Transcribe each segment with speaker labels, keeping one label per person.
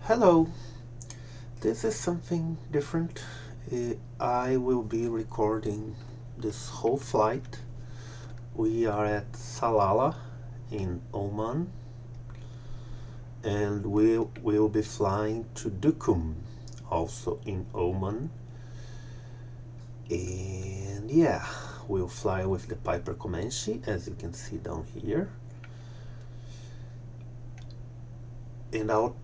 Speaker 1: Hello, this is something different. I will be recording this whole flight. We are at Salalah in Oman and we will be flying to Duqm, also in Oman. And yeah, we'll fly with the Piper Comanche, as you can see down here. And I'll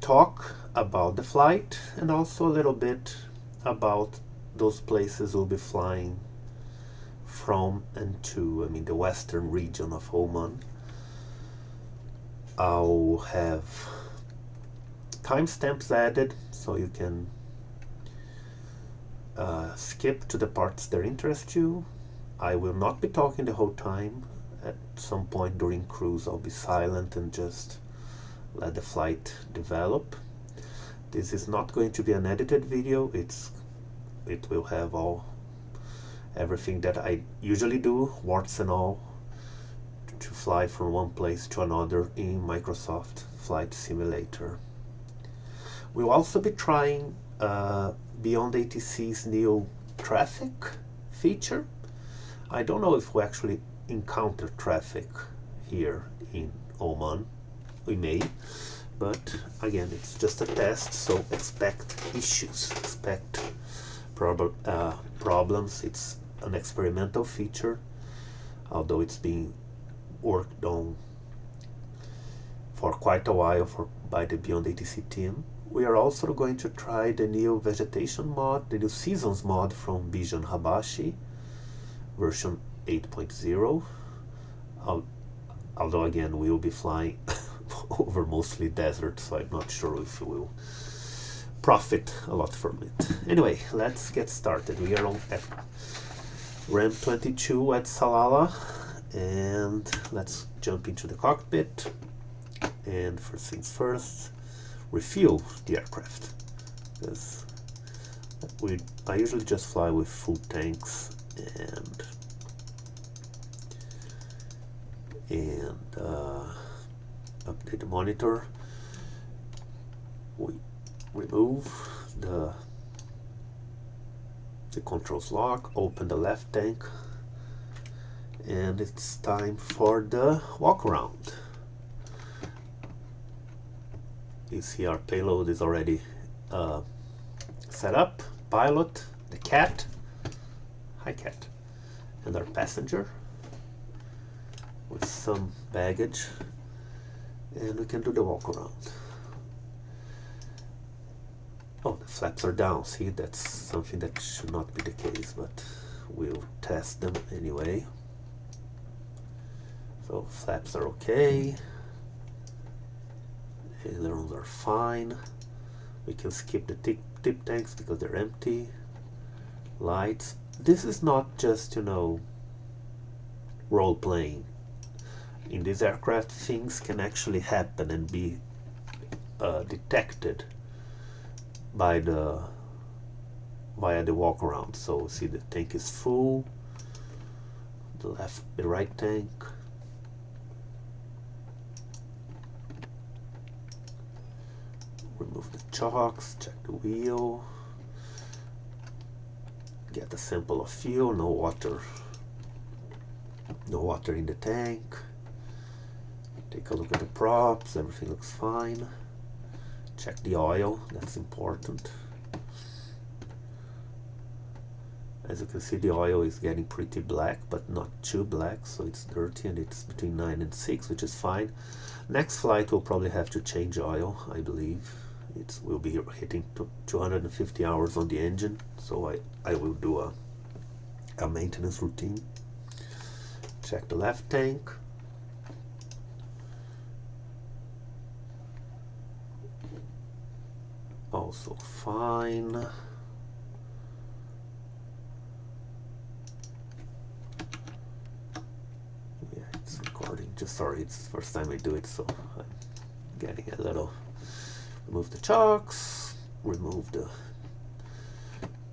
Speaker 1: talk about the flight and also a little bit about those places we'll be flying from and to, the western region of Oman. I'll have timestamps added so you can skip to the parts that interest you. I will not be talking the whole time. At some point during cruise I'll be silent and just let the flight develop. This is not going to be an edited video. It will have everything that I usually do, warts and all, to fly from one place to another in Microsoft Flight Simulator. We'll also be trying BeyondATC's new traffic feature. I don't know if we actually encounter traffic here in Oman. We may, but again, it's just a test, so expect issues, expect problems. It's an experimental feature, although it's being worked on for quite a while by the BeyondATC team. We are also going to try the new vegetation mod, the new seasons mod from Bijan Habashi, version 8.0. Although again, we will be flying over mostly desert, so I'm not sure if we will profit a lot from it. Anyway, let's get started. We are at RAM 22 at Salalah, and let's jump into the cockpit. And first things first, refuel the aircraft, because I usually just fly with full tanks and update the monitor. We remove the controls lock, open the left tank, and it's time for the walk around. You see our payload is already set up. Pilot, the cat, hi cat, and our passenger with some baggage, and we can do the walk around. Oh, the flaps are down. See, that's something that should not be the case, but we'll test them anyway. So flaps are okay, ailerons are fine. We can skip the tip tanks because they're empty. Lights. This is not just, role playing. In this aircraft, things can actually happen and be detected via the walk around. So see, the tank is full, the right tank. Remove the chocks, check the wheel, get a sample of fuel. No water in the tank. Take a look at the props, everything looks fine. Check the oil, that's important. As you can see, the oil is getting pretty black, but not too black, so it's dirty, and it's between 9 and 6, which is fine. Next flight we'll probably have to change oil, I believe. We'll be hitting 250 hours on the engine, so I will do a maintenance routine. Check the left tank. Also fine. Yeah, it's recording. Sorry, it's the first time I do it, so I'm getting a little. Remove the chocks, remove the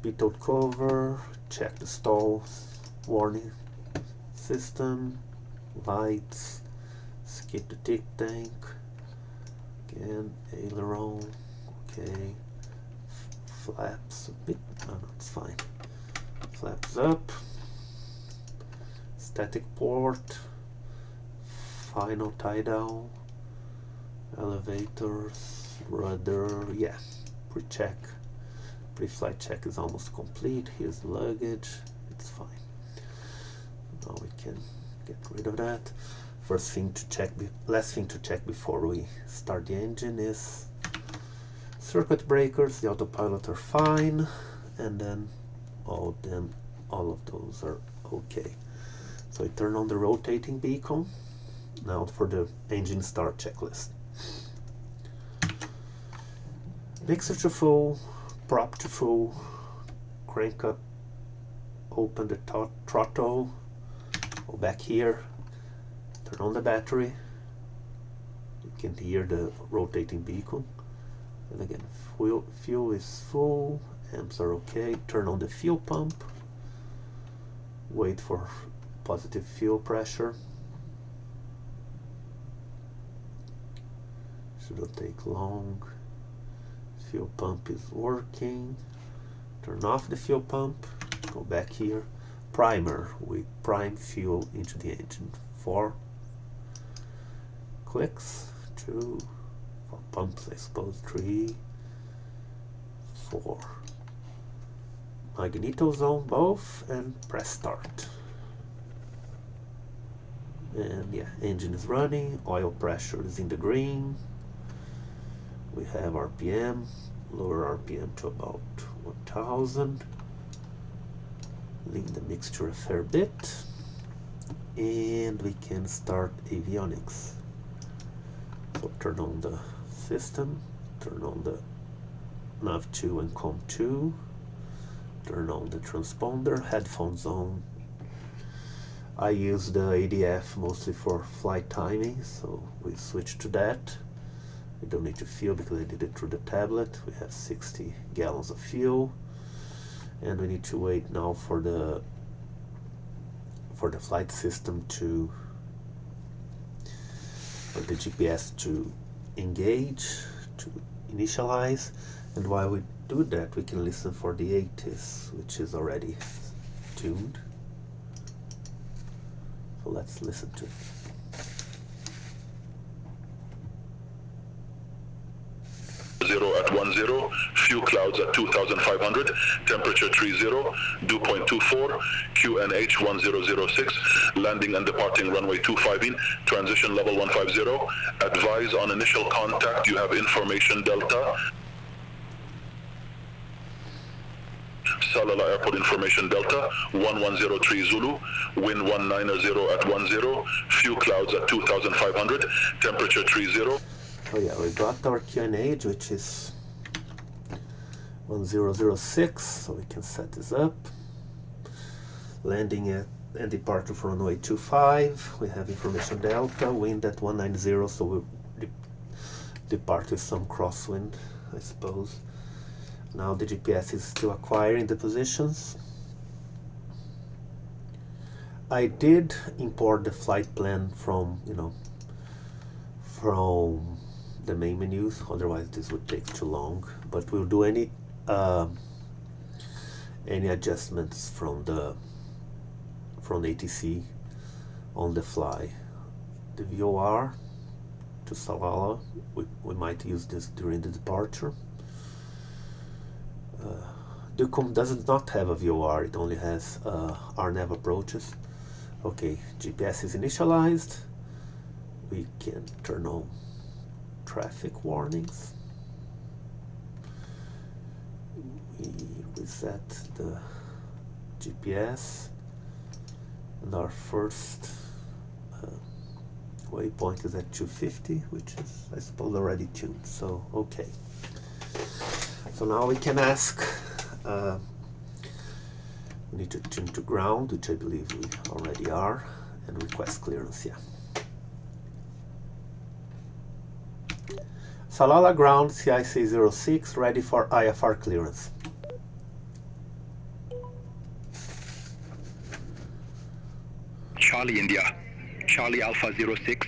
Speaker 1: pitot cover, check the stall warning system, lights, skip the tip tank, Again, aileron, okay. Flaps a bit, oh no, it's fine. Flaps up. Static port. Final tie down. Elevators, rudder, yeah. Pre-check. Pre-flight check is almost complete. Here's the luggage. It's fine. Now we can get rid of that. First thing to check, last thing to check before we start the engine is circuit breakers. The autopilot are fine, and then all of those are okay. So I turn on the rotating beacon. Now for the engine start checklist. Mixer to full, prop to full, crank up, open the throttle, go back here, turn on the battery. You can hear the rotating beacon. And again, fuel is full, amps are okay. Turn on the fuel pump, wait for positive fuel pressure. Shouldn't take long. Fuel pump is working. Turn off the fuel pump, go back here. Primer, we prime fuel into the engine. 4 clicks, 2, for pumps I suppose 3, 4. Magnetos on both and press start. And yeah, engine is running, oil pressure is in the green. We have RPM, lower RPM to about 1000. Lean the mixture a fair bit. And we can start avionics. So turn on the system, turn on the nav2 and com2, turn on the transponder, headphones on. I use the ADF mostly for flight timing, so we switch to that. We don't need to fuel because I did it through the tablet. We have 60 gallons of fuel, and we need to wait now for the flight system to, for the GPS to engage, to initialize. And while we do that, we can listen for the ATIS, which is already tuned. So let's listen to it.
Speaker 2: 0 at 10, few clouds at 2,500, temperature 30, dew point 24, QNH 1006, landing and departing runway 25 in, transition level 150, advise on initial contact, you have information Delta. Salalah Airport information Delta, 1103 Zulu, wind 190 at 10, few clouds at 2,500, temperature 30.
Speaker 1: Oh yeah, we got our QNH, which is 1006, so we can set this up. Landing at and departure from runway 25, we have information Delta, wind at 190, so we'll depart with some crosswind, I suppose. Now the GPS is still acquiring the positions. I did import the flight plan from, from the main menus, otherwise this would take too long. But we'll do any adjustments from ATC on the fly. The VOR to Salalah, we might use this during the departure. Duqm does not have a VOR, it only has RNAV approaches. Okay, GPS is initialized. We can turn on traffic warnings. We reset the GPS, and our first waypoint is at 250, which is, I suppose, already tuned. So, okay. So now we can ask, we need to tune to ground, which I believe we already are, and request clearance, yeah. Salalah ground, CIC 06, ready for IFR clearance.
Speaker 3: Charlie India, Charlie Alpha 06,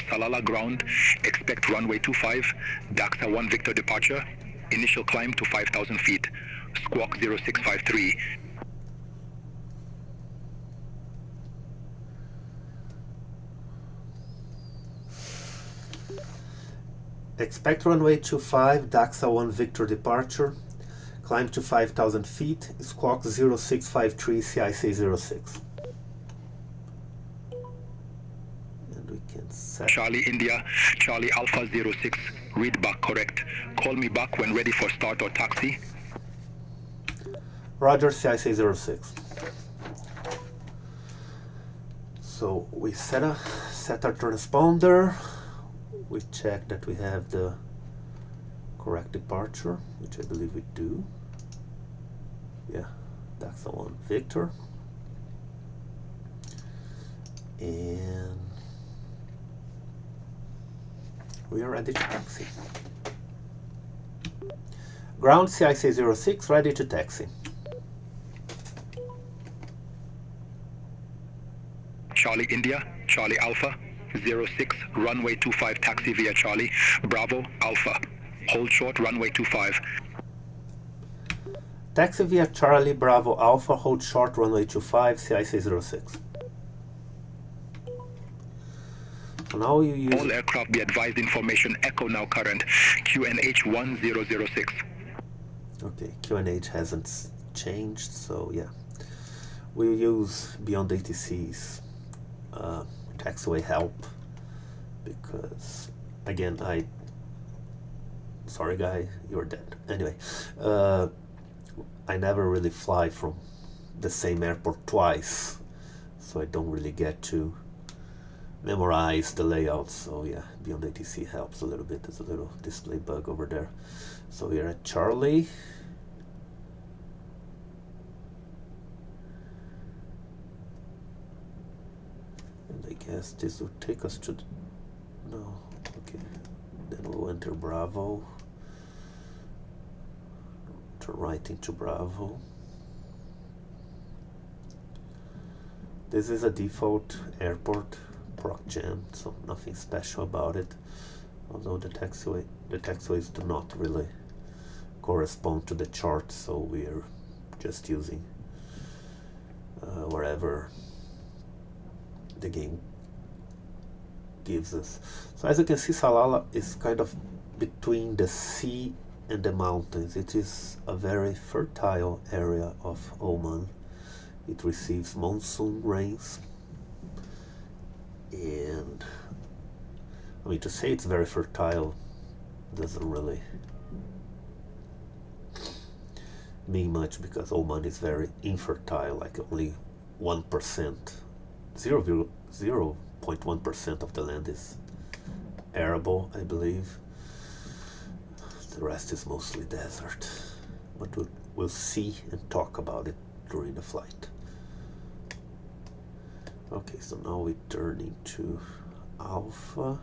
Speaker 2: Salalah ground, expect runway 25, Daxa 1 Victor departure, initial climb to 5,000 feet, squawk 0653.
Speaker 1: Expect runway 25, Daxa 1 Victor departure, climb to 5,000 feet, squawk 0653 CIC 06. And we can set...
Speaker 2: Charlie India, Charlie Alpha 06, read back correct. Call me back when ready for start or taxi.
Speaker 1: Roger, CIC 06. So we set our transponder. We check that we have the correct departure, which I believe we do. Yeah, that's the one, Victor. And we are ready to taxi. Ground CIC 06, ready to taxi.
Speaker 2: Charlie India, Charlie Alpha 06, runway 25, taxi via Charlie, Bravo Alpha. Hold short, runway 25.
Speaker 1: Taxi via Charlie, Bravo Alpha, hold short, runway 25, CIC 06. So now you use...
Speaker 2: All aircraft be advised, information echo now current, QNH 1006.
Speaker 1: Okay, QNH hasn't changed, so yeah. We use BeyondATC's taxiway help, because again, sorry guy, you're dead. Anyway, I never really fly from the same airport twice, so I don't really get to memorize the layout. So yeah, BeyondATC helps a little bit. There's a little display bug over there. So we're at Charlie. I guess this will take us to no, okay, then we'll enter Bravo, turn right into Bravo. This is a default airport ProcGen, so nothing special about it, although the taxiways do not really correspond to the chart, so we're just using wherever the game gives us. So as you can see, Salalah is kind of between the sea and the mountains. It is a very fertile area of Oman. It receives monsoon rains, and I mean, to say it's very fertile doesn't really mean much, because Oman is very infertile, like only 1%, 0.1% of the land is arable, I believe. The rest is mostly desert, but we'll see and talk about it during the flight. Okay, so now we turn into Alpha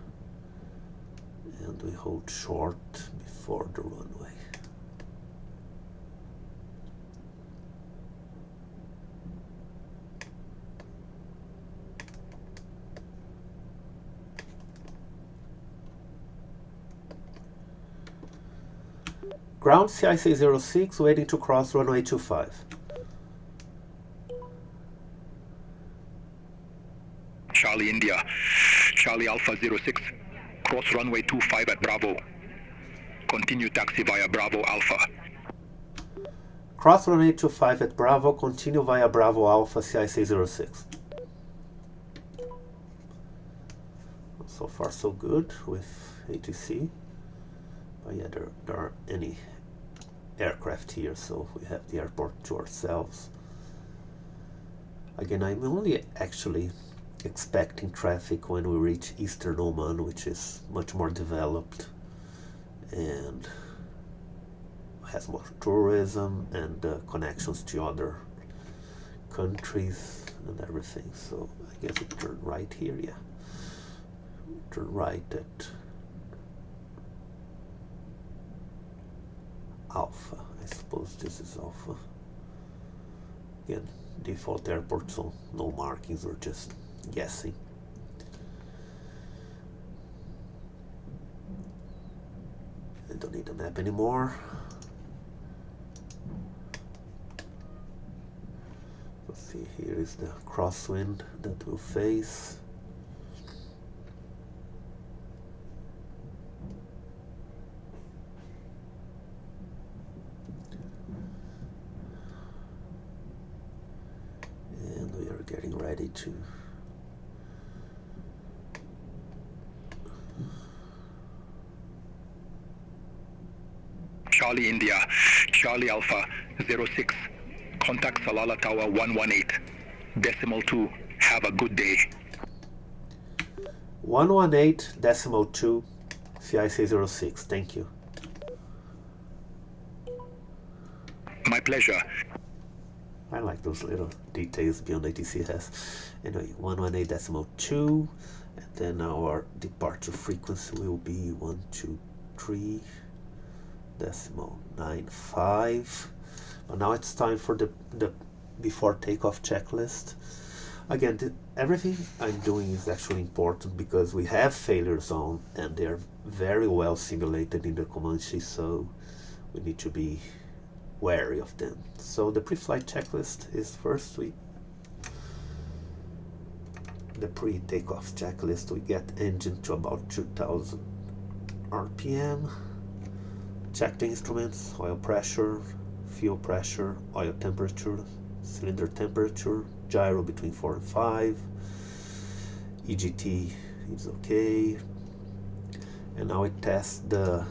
Speaker 1: and we hold short before the runway. Ground CIC 06, waiting to cross runway 25.
Speaker 2: Charlie India, Charlie Alpha 06, cross runway 25 at Bravo. Continue taxi via Bravo Alpha.
Speaker 1: Cross runway 25 at Bravo, continue via Bravo Alpha, CIC 06. So far so good with ATC. But yeah, there are any aircraft here, so we have the airport to ourselves. Again, I'm only actually expecting traffic when we reach Eastern Oman, which is much more developed and has more tourism and connections to other countries and everything. So I guess we turn right here, yeah. Turn right at Alpha. I suppose this is Alpha. Again, default airport, so no markings, we're just guessing. don't need a map anymore. Let's see, here is the crosswind that we'll face. And we are getting ready to
Speaker 3: Charlie India, Charlie Alpha 06, contact Salalah Tower 118.2. Have a good day.
Speaker 1: 118.2 CIC06. Thank you.
Speaker 3: My pleasure.
Speaker 1: I like those little details BeyondATC has. Anyway, 118.2, and then our departure frequency will be 123.95. But now it's time for the before takeoff checklist. Again, everything I'm doing is actually important because we have failure zone and they're very well simulated in the Comanche, so we need to be wary of them. So the pre-flight checklist is first the pre-takeoff checklist. We get engine to about 2000 RPM, check the instruments, oil pressure, fuel pressure, oil temperature, cylinder temperature, gyro between 4 and 5, EGT is okay, and now we test the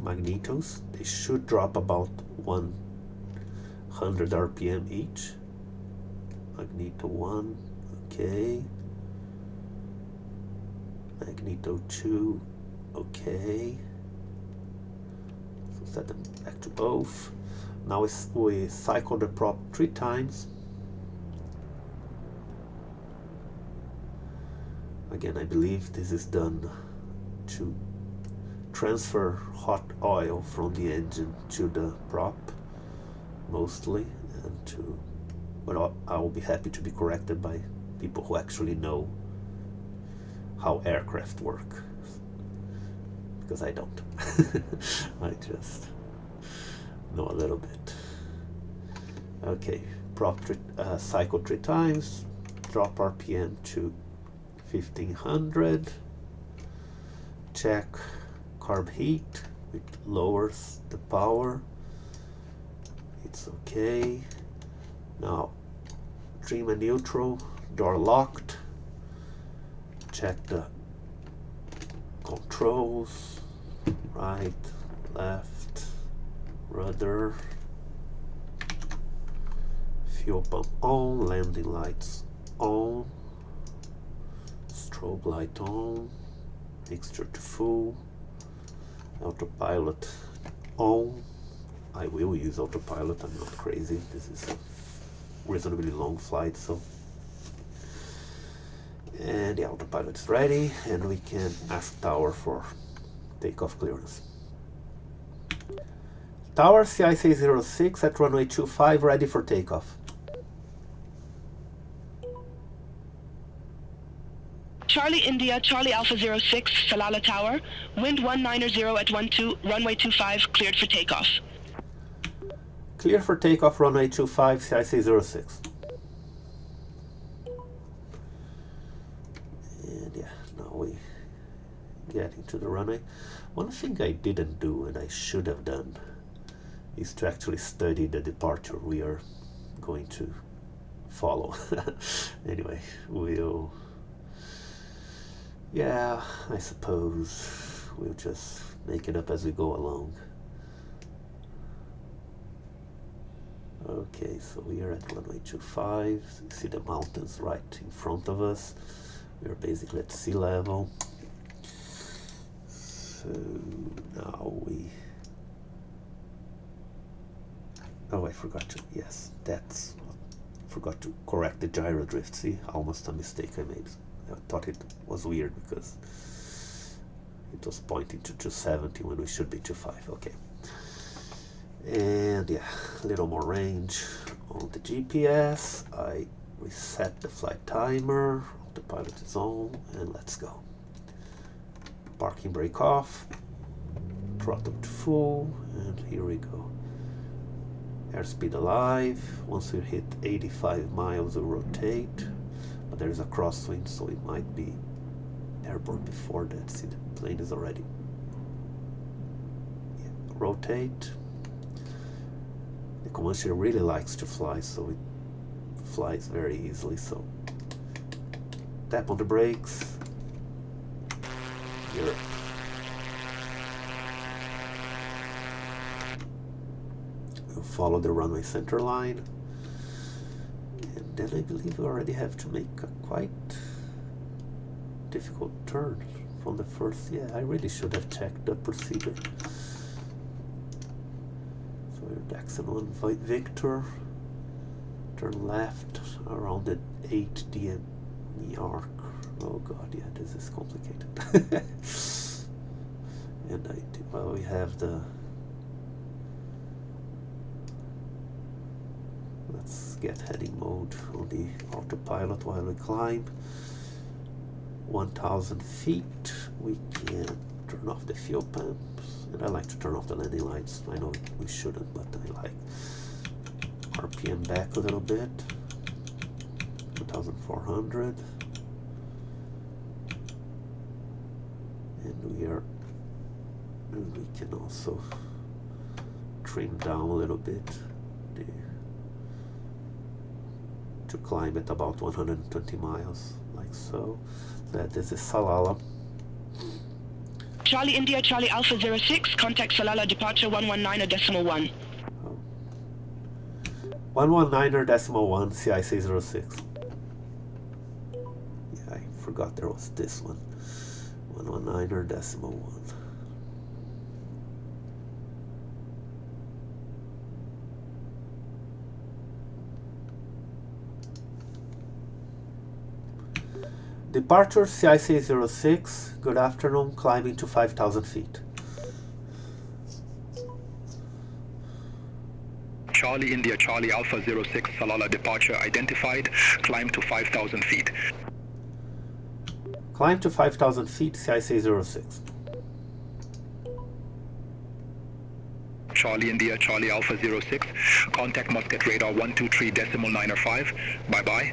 Speaker 1: magnetos. They should drop about 100 RPM each. Magneto 1, okay. Magneto 2, okay. So set them back to both. Now we cycle the prop 3 times. Again, I believe this is done to transfer hot oil from the engine to the prop, mostly, and to, but I will be happy to be corrected by people who actually know how aircraft work, because I don't. I just know a little bit. Okay, prop cycle 3 times, drop RPM to 1500, check carb heat, it lowers the power, it's okay. Now trim and neutral, door locked, check the controls, right, left, rudder, fuel pump on, landing lights on, strobe light on, mixture to full, autopilot on. I will use autopilot, I'm not crazy, this is a reasonably long flight, so. And the autopilot is ready, and we can ask tower for takeoff clearance. Tower CIC06 at runway 25, ready for takeoff.
Speaker 4: Charlie India, Charlie Alpha 06, Salalah Tower, wind 190 at 12, runway 25, cleared for takeoff.
Speaker 1: Clear for takeoff, runway 25, CIC06. And yeah, now we get into the runway. One thing I didn't do and I should have done is to actually study the departure we are going to follow. Anyway, we'll, yeah, I suppose we'll just make it up as we go along. Okay, so we are at runway 25, see the mountains right in front of us. We are basically at sea level. So now we, oh, I forgot to, yes, that's, forgot to correct the gyro drift. See, almost a mistake I made. I thought it was weird because it was pointing to 270 when we should be 25. Okay. And yeah, a little more range on the GPS. I reset the flight timer, autopilot is on, and let's go. Parking brake off, throttle to full, and here we go. Airspeed alive. Once we hit 85 miles, we'll rotate, but there is a crosswind, so it might be airborne before that. See, the plane is already rotate. The Comanche really likes to fly, so it flies very easily. So tap on the brakes. Here. We'll follow the runway center line, and then I believe we already have to make a quite difficult turn from the first. Yeah, I really should have checked the procedure. So we're Daxon 1 Victor, turn left around the 8 DME arc. Oh god, yeah, this is complicated. And well, we have the, let's get heading mode on the autopilot while we climb. 1,000 feet, we can turn off the fuel pumps, and I like to turn off the landing lights. I know we shouldn't, but I like. RPM back a little bit, 1,400, and we can also trim down a little bit to climb at about 120 miles, like so. This is Salalah.
Speaker 4: Charlie India, Charlie Alpha 06, contact Salalah departure 119.1.
Speaker 1: 119.1, CIC 06. Yeah, I forgot there was this one. 119.1. Departure CIC 06, good afternoon, climbing to 5,000 feet.
Speaker 3: Charlie India, Charlie Alpha 06, Salalah departure identified, climb to 5,000 feet.
Speaker 1: Climb to 5,000 feet, CIC 06.
Speaker 3: Charlie India, Charlie Alpha 06, contact Muscat radar 123.905, bye-bye.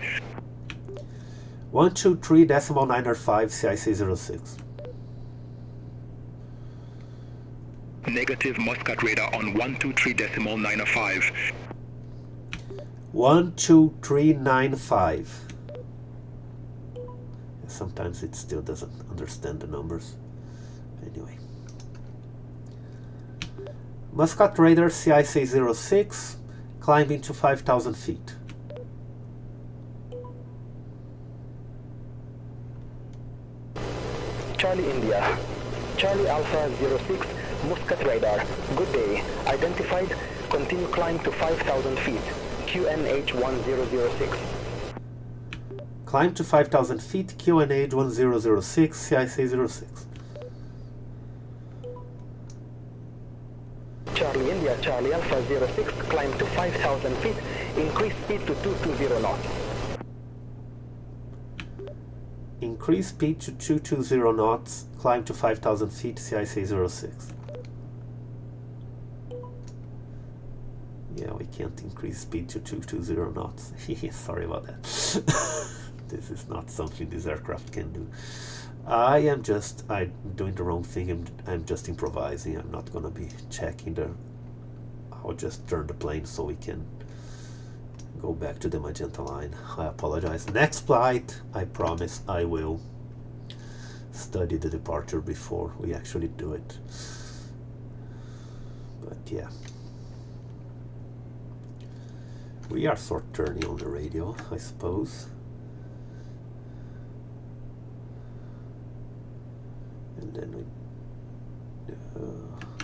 Speaker 1: 123.905, CIC 06.
Speaker 3: Negative Muscat radar on 123.905.
Speaker 1: 12395. Sometimes it still doesn't understand the numbers. Anyway. Muscat radar CIC 06, climbing to 5,000 feet.
Speaker 5: Charlie India, Charlie Alpha 06, Muscat radar, good day, identified, continue climb to 5,000 feet, QNH 1006.
Speaker 1: Climb to 5,000 feet, QNH 1006, CIC 06.
Speaker 5: Charlie India, Charlie Alpha 06, climb to 5,000 feet, increase speed to 220 knots.
Speaker 1: Increase speed to 220 knots, climb to 5,000 feet, CIC 06. Yeah, we can't increase speed to 220 knots. Sorry about that. This is not something this aircraft can do. I'm doing the wrong thing. I'm just improvising. I'm not gonna be checking I'll just turn the plane so we can go back to the magenta line. I apologize. Next flight, I promise I will study the departure before we actually do it. But yeah, we are sort of turning on the radio, I suppose. And then we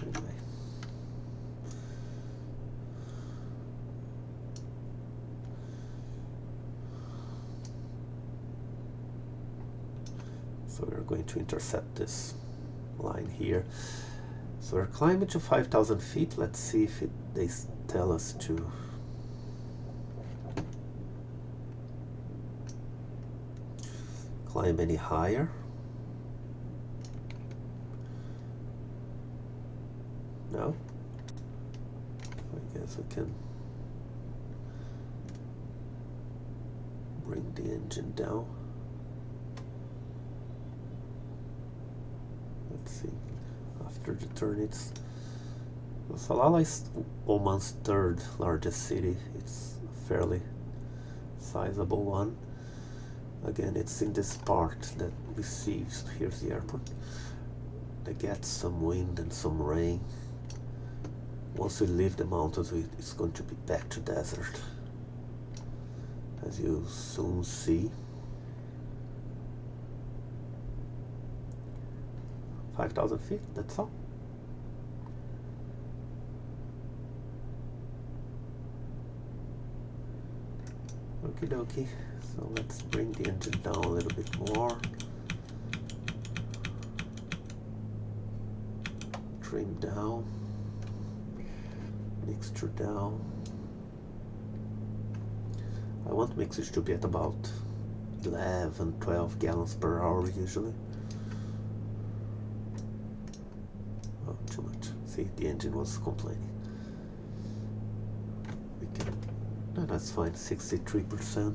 Speaker 1: anyway. So we're going to intercept this line here. So we're climbing to 5,000 feet. Let's see if they tell us to climb any higher. guess we can bring the engine down. Let's see, after the turn it's... Salalah is Oman's third largest city. It's a fairly sizable one. Again, it's in this part that we see, here's the airport, that gets some wind and some rain. Once we leave the mountains, it's going to be back to desert, as you soon see. 5,000 feet, that's all. Okie dokie, so let's bring the engine down a little bit more. Trim down, mixture down. I want mixture to be at about 11, 12 gallons per hour usually. Oh, too much. See, the engine was complaining. We can, no, that's fine, 63%.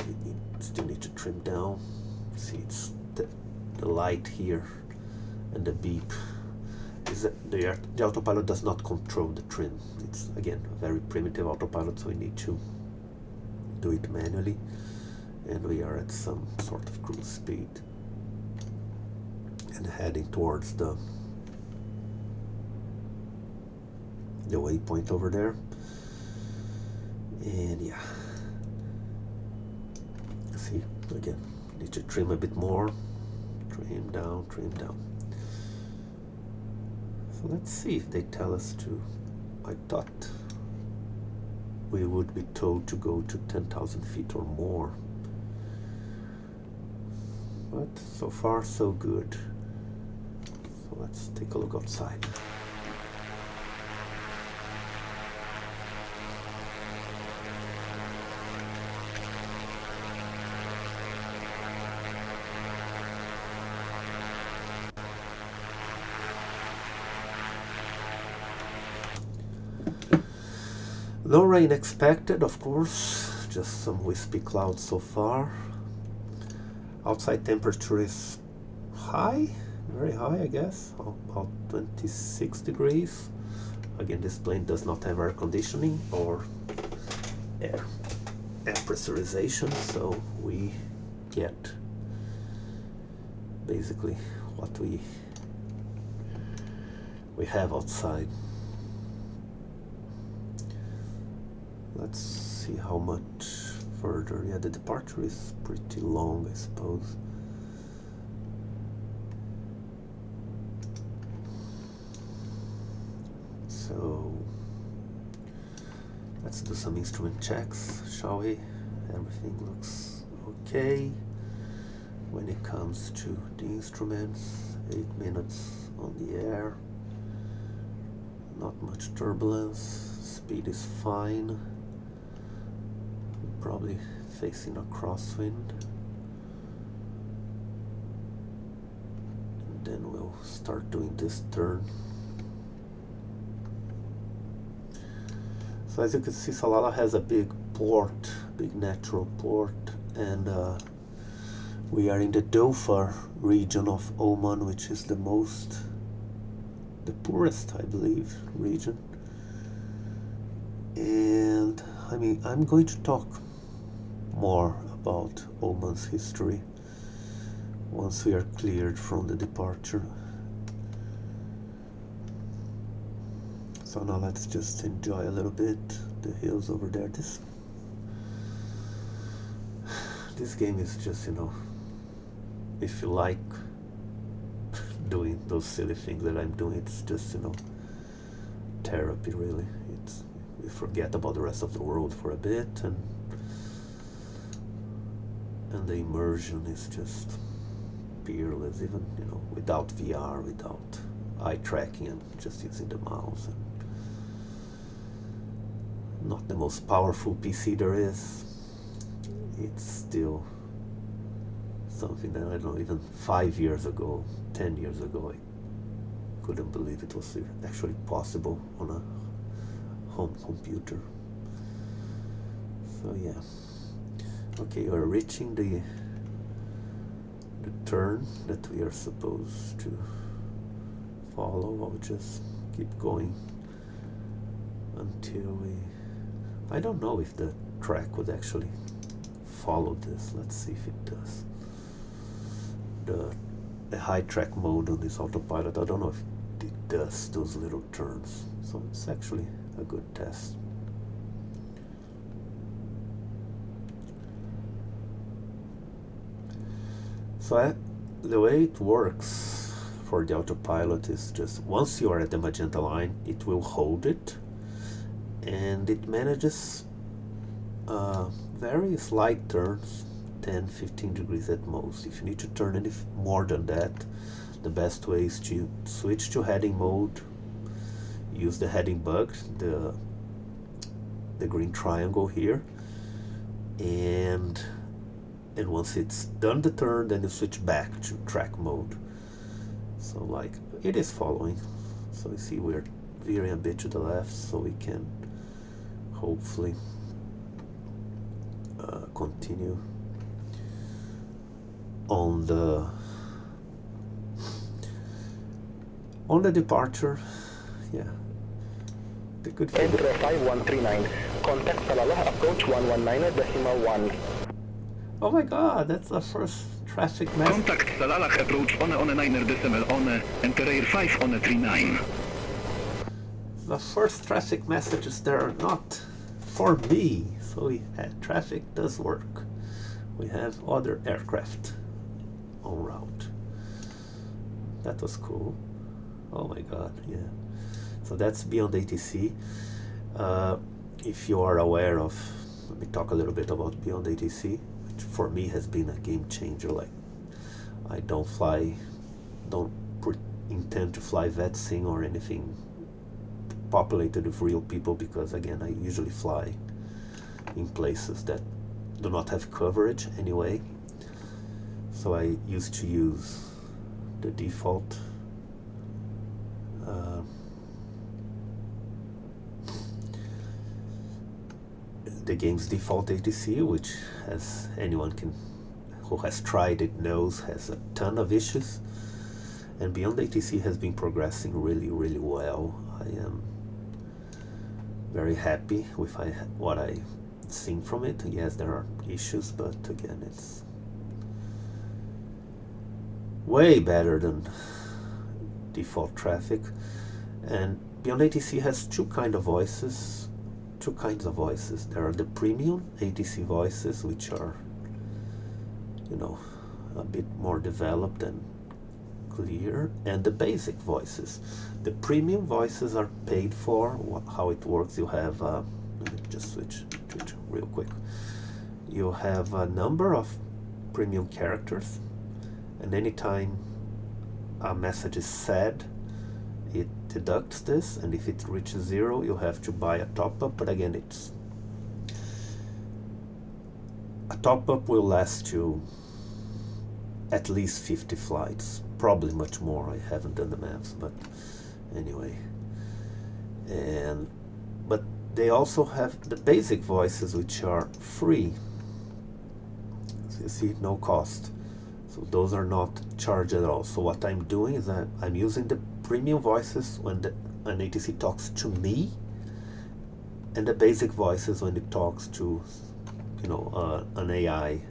Speaker 1: We still need to trim down. See, it's the light here and the beep is that the autopilot does not control the trim. It's again a very primitive autopilot, so we need to do it manually, and we are at some sort of cruise speed and heading towards the waypoint over there. And yeah, see, again, need to trim a bit more. Trim down, trim down. So let's see if they tell us to. I thought we would be told to go to 10,000 feet or more, but so far so good. So let's take a look outside. No rain expected, of course, just some wispy clouds so far. Outside temperature is high, very high, I guess, about 26 degrees. Again, this plane does not have air conditioning or air pressurization, so we get basically what we have outside. Let's see how much further. Yeah, the departure is pretty long, I suppose. So let's do some instrument checks, shall we? Everything looks okay. When it comes to the instruments, 8 minutes on the air, not much turbulence, speed is fine. Probably facing a crosswind, and then we'll start doing this turn. So as you can see, Salalah has a big port, big natural port, and we are in the Dhofar region of Oman, which is the poorest, I believe, region. And I mean, I'm going to talk more about Oman's history once we are cleared from the departure. So now let's just enjoy a little bit the hills over there. This game is just, you know, if you like doing those silly things that I'm doing, it's just, you know, therapy really. We forget about the rest of the world for a bit, and the immersion is just peerless, even, you know, without VR, without eye tracking, and just using the mouse. And not the most powerful PC there is. It's still something that, I don't know, even 5 years ago, 10 years ago, I couldn't believe it was actually possible on a home computer. So yeah, okay, we're reaching the turn that we are supposed to follow. I'll just keep going until we... I don't know if the track would actually follow this. Let's see if it does. The high track mode on this autopilot, I don't know if it does those little turns. So it's actually a good test. So the way it works for the autopilot is just once you are at the magenta line, it will hold it, and it manages very slight turns, 10-15 degrees at most. If you need to turn any more than that, the best way is to switch to heading mode, use the heading bug, the green triangle here, and once it's done the turn, then you switch back to track mode. So like it is following. So you see we're veering a bit to the left, so we can hopefully continue on the departure. Yeah, the good thing.
Speaker 5: Enter 5139. Contact Salalah approach 119.1.
Speaker 1: Oh my God, that's the first traffic message.
Speaker 3: Contact Salalah approach 119.1. Enter air 5139.
Speaker 1: The first traffic messages that are not for me. So we had traffic does work. We have other aircraft en route. That was cool. Oh my God, yeah. So that's BeyondATC. If you are aware of, let me talk a little bit about BeyondATC, which for me has been a game changer. Like, I don't intend to fly VETSIM or anything populated with real people, because again, I usually fly in places that do not have coverage anyway. So I used to use the default the game's default ATC, which, as anyone who has tried it knows, has a ton of issues. And BeyondATC has been progressing really, really well. I am very happy with what I've seen from it. Yes, there are issues, but again, it's way better than default traffic. And BeyondATC has two kinds of voices. There are the premium ATC voices, which are, you know, a bit more developed and clear, and the basic voices. The premium voices are paid for. How it works, you have let me just switch to it real quick. You have a number of premium characters, and anytime a message is said, it deducts this, and if it reaches 0, you have to buy a top-up. But again, a top-up will last you at least 50 flights, probably much more. I haven't done the maths, but anyway. But they also have the basic voices, which are free. So you see, no cost. So those are not charged at all. So what I'm doing is that I'm using the premium voices when an ATC talks to me, and the basic voices when it talks to, you know, an AI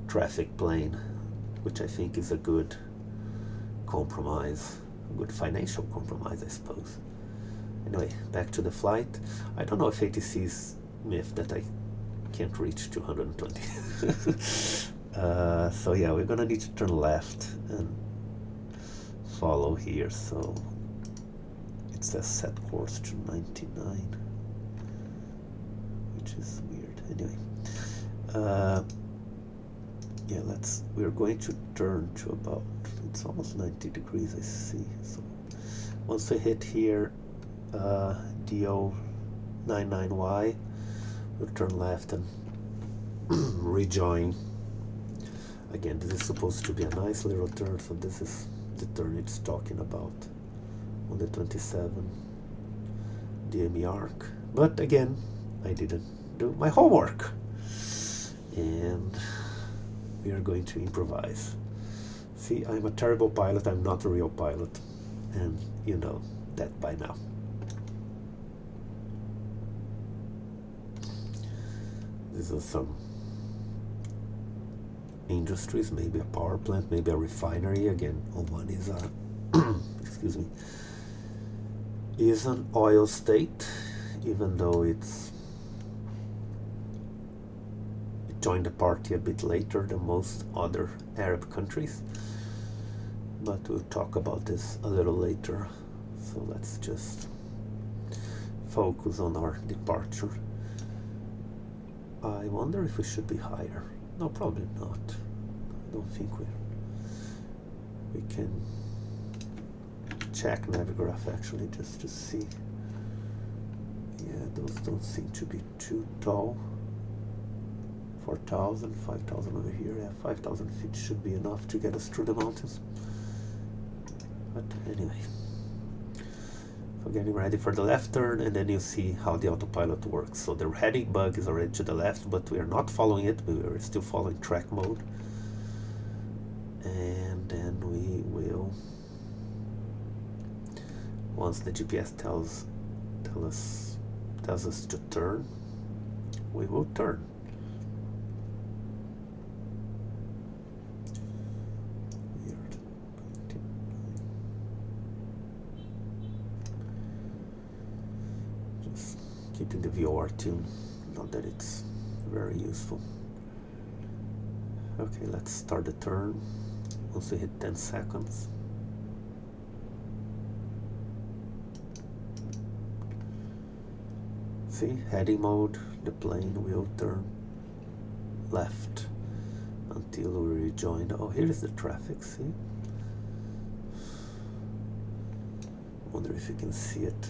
Speaker 1: traffic plane, which I think is a good compromise, a good financial compromise, I suppose. Anyway, back to the flight. I don't know if ATC's myth that I can't reach 220. So yeah, we're gonna need to turn left and follow here. So it says set course to 99, which is weird. Anyway, yeah, we're going to turn to about, it's almost 90 degrees, I see. So once we hit here, DO99Y, we'll turn left and rejoin. Again, this is supposed to be a nice little turn, so this is the turn it's talking about. on the 27 DME arc. But again, I didn't do my homework, and we are going to improvise. See, I'm a terrible pilot, I'm not a real pilot, and you know that by now. These are some industries, maybe a power plant, maybe a refinery. Again, Oman is a excuse me, is an oil state, even though it joined the party a bit later than most other Arab countries, but we'll talk about this a little later. So let's just focus on our departure. I wonder if we should be higher. No, probably not. I don't think we can check Navigraph actually, just to see. Yeah, those don't seem to be too tall. 4,000, 5,000 over here. Yeah, 5,000 feet should be enough to get us through the mountains. But anyway, so getting ready for the left turn, and then you see how the autopilot works. So the heading bug is already to the left, but we are not following it. We are still following track mode. And then we will, once the GPS tells us to turn, we will turn. Just keeping the VOR tuned, not that it's very useful. Okay, let's start the turn once we hit 10 seconds. See, heading mode, the plane will turn left until we rejoin. Oh, here is the traffic, see? Wonder if you can see it.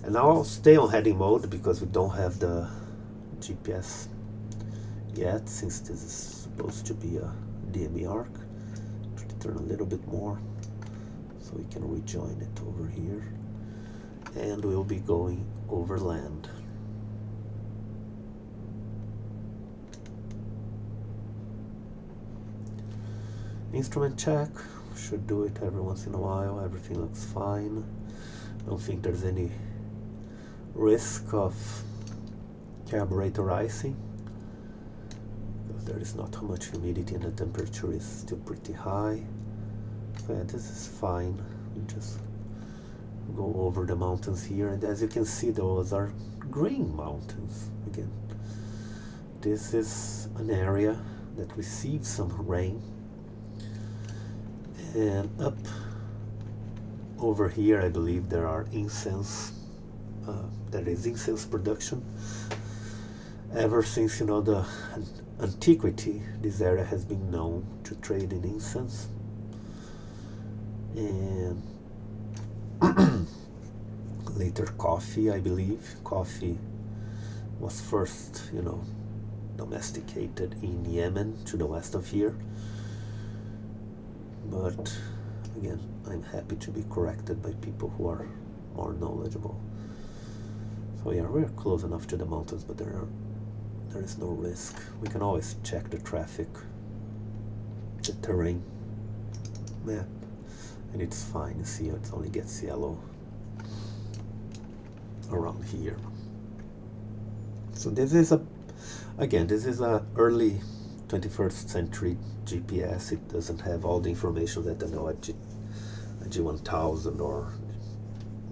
Speaker 1: And now I'll stay on heading mode because we don't have the GPS yet, since this is supposed to be a DME arc. Try to turn a little bit more so we can rejoin it over here, and we'll be going over land. Instrument check, should do it every once in a while. Everything looks fine. I don't think there's any risk of carburetor icing, because there is not much humidity and the temperature is still pretty high. So yeah, this is fine. We just go over the mountains here, and as you can see, those are green mountains. Again, this is an area that receives some rain, and up over here I believe there are incense. There is incense production. Ever since, you know, the antiquity, this area has been known to trade in incense. And later coffee, I believe. Coffee was first, you know, domesticated in Yemen, to the west of here. But again, I'm happy to be corrected by people who are more knowledgeable. So yeah, we're close enough to the mountains, but there is no risk. We can always check the traffic, the terrain map, and it's fine. You see, it only gets yellow around here. So this is a early 21st century GPS. It doesn't have all the information that I know a G1000 or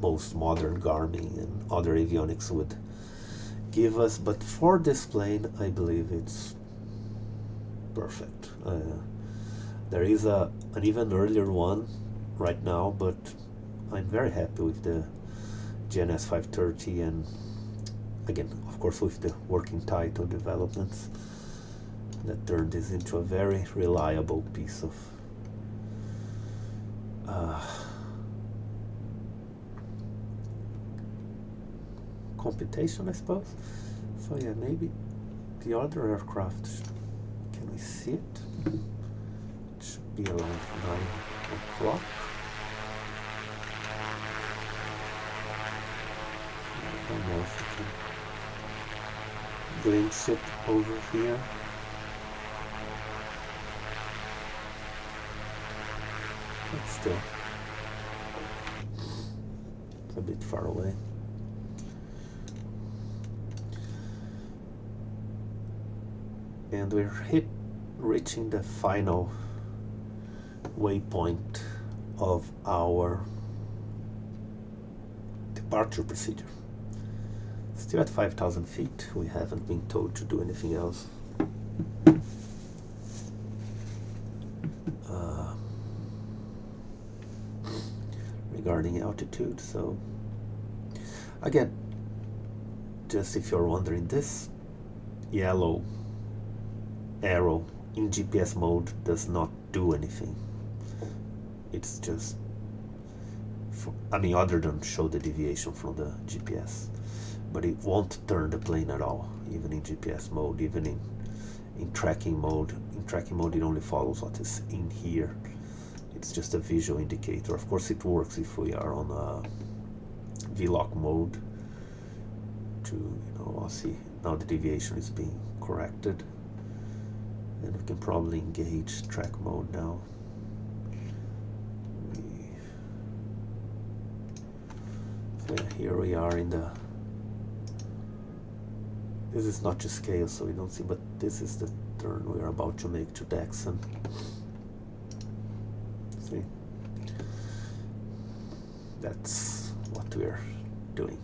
Speaker 1: most modern Garmin and other avionics would give us, but for this plane I believe it's perfect. There is an even earlier one right now, but I'm very happy with the GNS 530, and again, of course, with the working title developments that turned this into a very reliable piece of computation, I suppose. So yeah, maybe the other aircraft, can we see it? be around 9 o'clock. I don't know if you can glimpse it over here. But still, it's a bit far away. And we're reaching the final waypoint of our departure procedure. Still at 5,000 feet. We haven't been told to do anything else. Regarding altitude, so again, just if you're wondering, this yellow arrow in GPS mode does not do anything. It's just, other than show the deviation from the GPS, but it won't turn the plane at all, even in GPS mode, even in tracking mode. In tracking mode, it only follows what is in here. It's just a visual indicator. Of course, it works if we are on VLOC mode. I'll see now the deviation is being corrected. And we can probably engage track mode now. So yeah, here we are in the... This is not to scale, so we don't see, but this is the turn we are about to make to Duqm. See? That's what we're doing.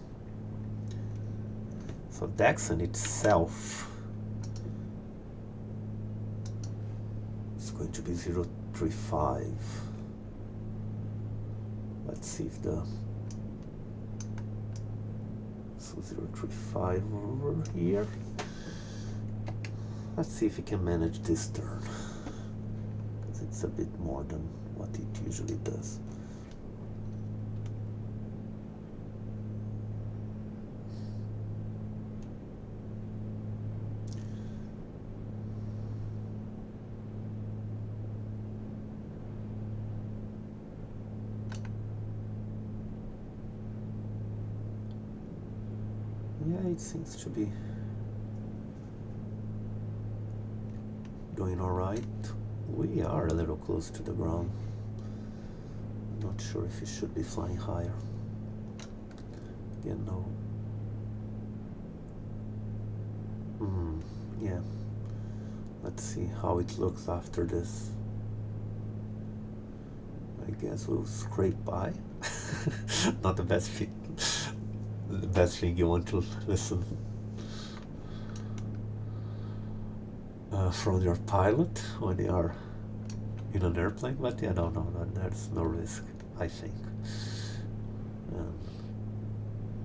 Speaker 1: So Duqm itself is going to be 035. Let's see if the... So 035 over here. Let's see if we can manage this turn, because it's a bit more than what it usually does. Yeah, it seems to be doing all right. We are a little close to the ground. Not sure if it should be flying higher. Again, no. Yeah. Let's see how it looks after this. I guess we'll scrape by. Not the best fit. The best thing you want to listen from your pilot when you are in an airplane, but yeah, no, there's no risk, I think.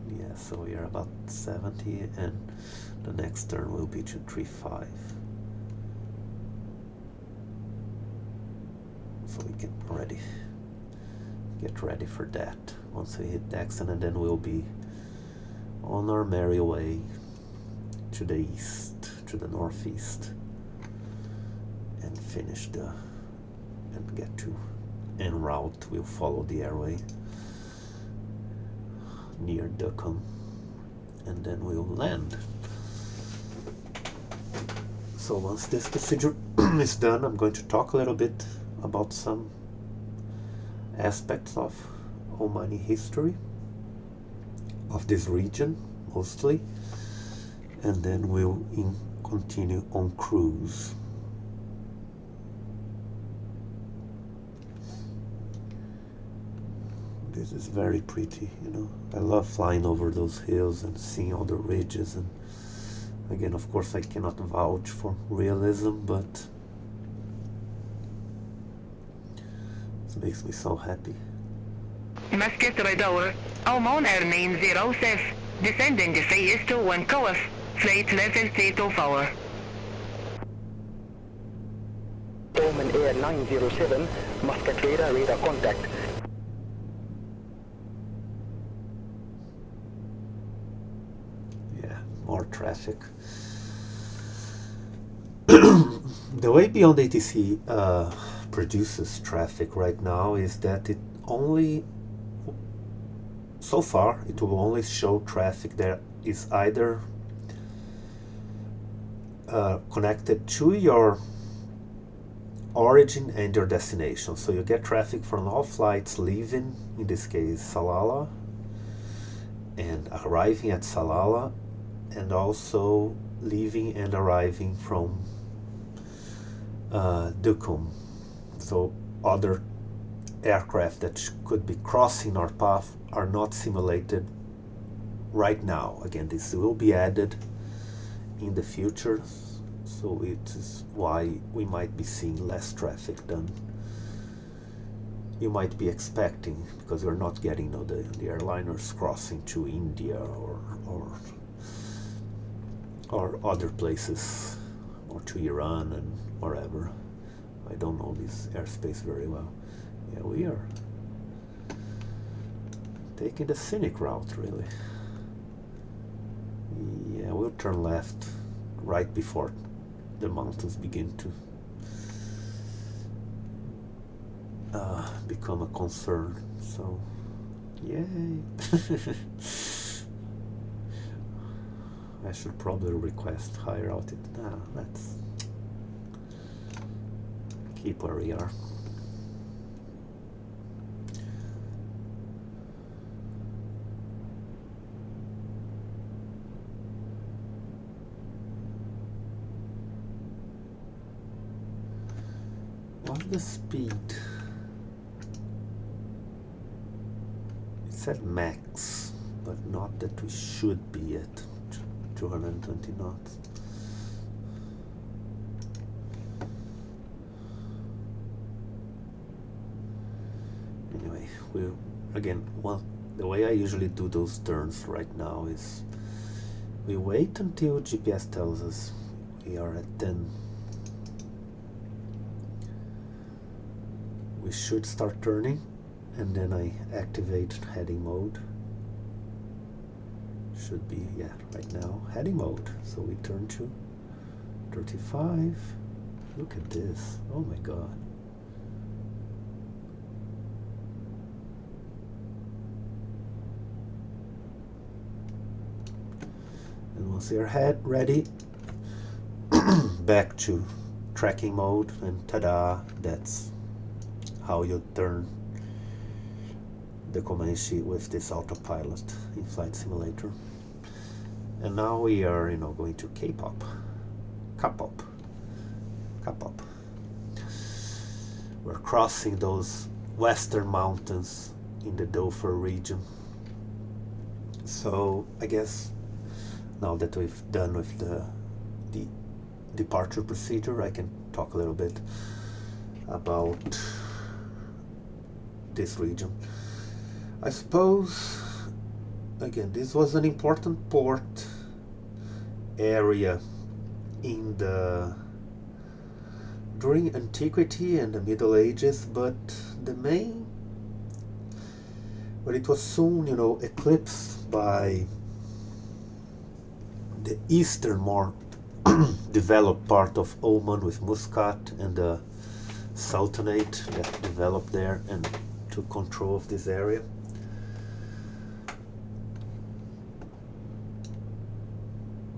Speaker 1: Yeah, so we are about 70, and the next turn will be 235. So we can already get ready for that once we hit Duqm, and then we'll be on our merry way to the east, to the northeast, and finish and get to en route. We'll follow the airway near Duqm, and then we'll land. So once this procedure is done, I'm going to talk a little bit about some aspects of Omani history, of this region mostly, and then we'll continue on cruise. This is very pretty, I love flying over those hills and seeing all the ridges, and again, of course, I cannot vouch for realism, but it makes me so happy.
Speaker 6: Muscat Radar, Oman Air 906, descending to phase 21 course, flight level 324.
Speaker 5: Oman Air 907, Muscat radar contact.
Speaker 1: Yeah, more traffic. The way BeyondATC produces traffic right now is that it only, so far, it will only show traffic that is either connected to your origin and your destination. So you get traffic from all flights leaving, in this case Salalah, and arriving at Salalah, and also leaving and arriving from Duqm. So other aircraft that could be crossing our path are not simulated right now. Again, this will be added in the future, so it is why we might be seeing less traffic than you might be expecting, because we're not getting the airliners crossing to India or other places, or to Iran and wherever. I don't know this airspace very well. Yeah, we are taking the scenic route, really. Yeah, we'll turn left right before the mountains begin to become a concern. So, yay! I should probably request higher altitude. Nah, let's keep where we are. What's the speed? It said max, but not that we should be at 220 knots. Anyway, the way I usually do those turns right now is we wait until GPS tells us we are at 10. We should start turning, and then I activate heading mode. Should be, yeah, right now, heading mode. So we turn to 35. Look at this. Oh my god. And once you're ready, back to tracking mode, and ta-da, that's how you turn the Comanche with this autopilot in Flight Simulator. And now we are, going to Cap up. We're crossing those western mountains in the Dhofar region. So I guess now that we've done with the departure procedure, I can talk a little bit about this region. I suppose, again, this was an important port area during antiquity and the Middle Ages, but it was soon, eclipsed by the eastern, more developed part of Oman with Muscat and the Sultanate that developed there and took control of this area.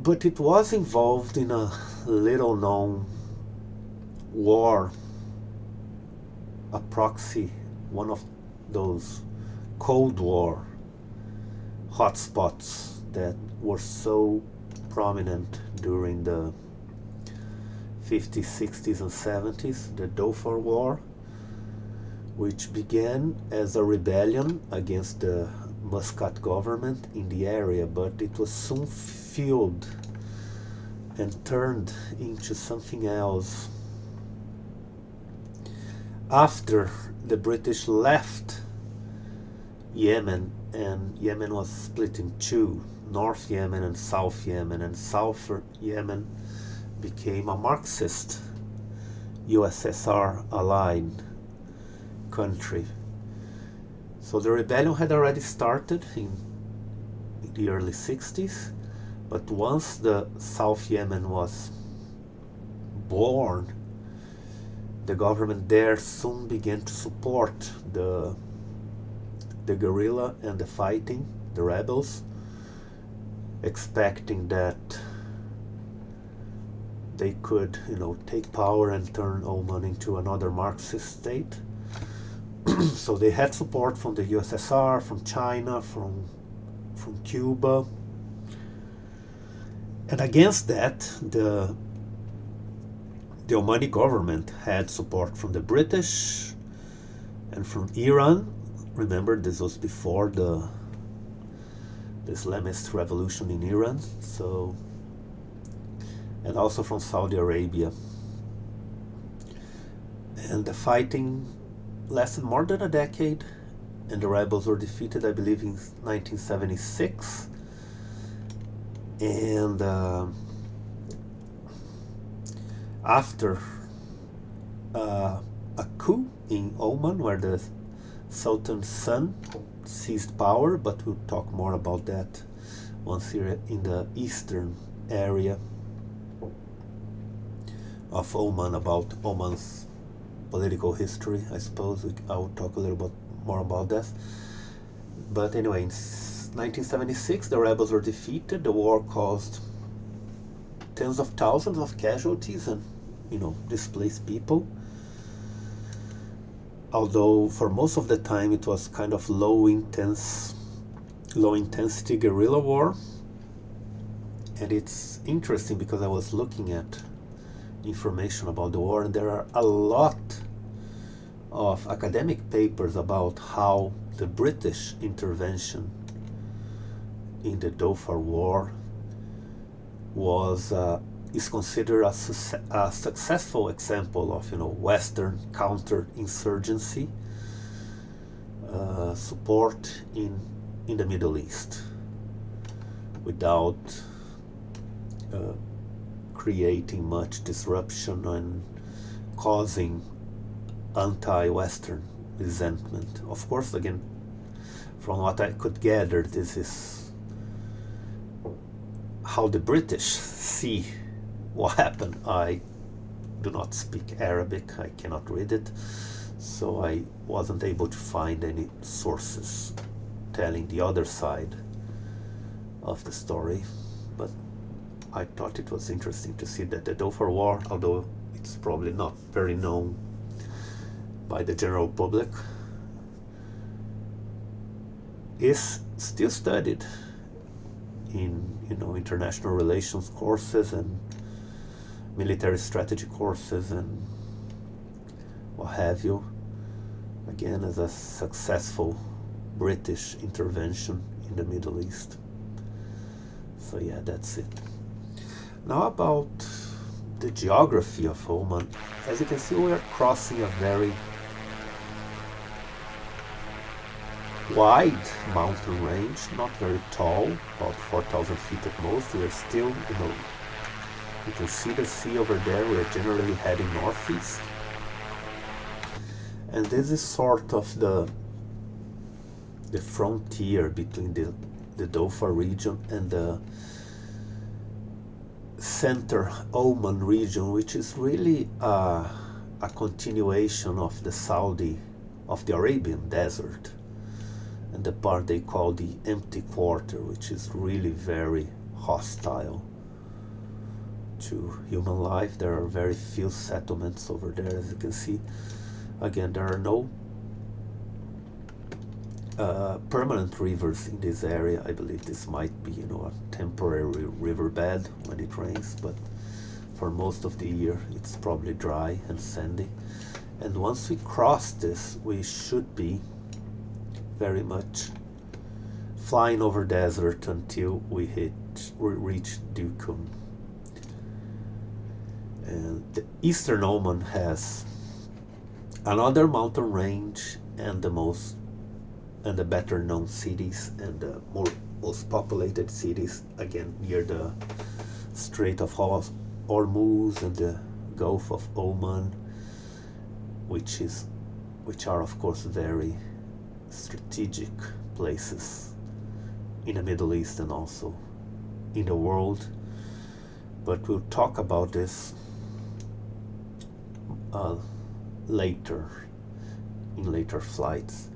Speaker 1: But it was involved in a little known war, a proxy, one of those Cold War hotspots that were so prominent during the 50s, 60s and 70s, the Dhofar War, which began as a rebellion against the Muscat government in the area, but it was soon fueled and turned into something else. After the British left Yemen, and Yemen was split in two, North Yemen and South Yemen, and South Yemen became a Marxist USSR allied country. So the rebellion had already started in the early 60s, but once the South Yemen was born, the government there soon began to support the guerrilla and the fighting, the rebels, expecting that they could, take power and turn Oman into another Marxist state. So they had support from the USSR, from China, from Cuba. And against that, the Omani government had support from the British and from Iran. Remember, this was before the Islamist revolution in Iran. So, and also from Saudi Arabia. And the fighting lasted more than a decade, and the rebels were defeated, I believe, in 1976. And after a coup in Oman, where the Sultan's son seized power, but we'll talk more about that once here in the eastern area of Oman, about Oman's political history. I suppose I will talk a little bit more about that. But anyway, in 1976 the rebels were defeated. The war caused tens of thousands of casualties and displaced people, although for most of the time it was kind of low intensity guerrilla war. And it's interesting because I was looking at information about the war, and there are a lot of academic papers about how the British intervention in the Dhofar war is considered a successful example of Western counterinsurgency support in the Middle East without creating much disruption and causing anti-Western resentment. Of course, again, from what I could gather, this is how the British see what happened. I do not speak Arabic, I cannot read it, so I wasn't able to find any sources telling the other side of the story. But I thought it was interesting to see that the Dhofar War, although it's probably not very known by the general public, is still studied in international relations courses and military strategy courses and what have you, again as a successful British intervention in the Middle East. So yeah, that's it. Now about the geography of Oman. As you can see, we are crossing a very wide mountain range, not very tall, about 4,000 feet at most. We are still, you can see the sea over there. We are generally heading northeast. And this is sort of the frontier between the Dhofar region and the center Oman region, which is really a continuation of the Arabian desert, and the part they call the empty quarter, which is really very hostile to human life. There are very few settlements over there, as you can see. Again, there are no permanent rivers in this area. I believe this might be, a temporary riverbed when it rains, but for most of the year it's probably dry and sandy. And once we cross this, we should be very much flying over desert until we reach Duqm. And the eastern Oman has another mountain range and the better known cities and the most populated cities, again near the Strait of Hormuz and the Gulf of Oman, which are of course very strategic places in the Middle East and also in the world. But we'll talk about this later, in later flights.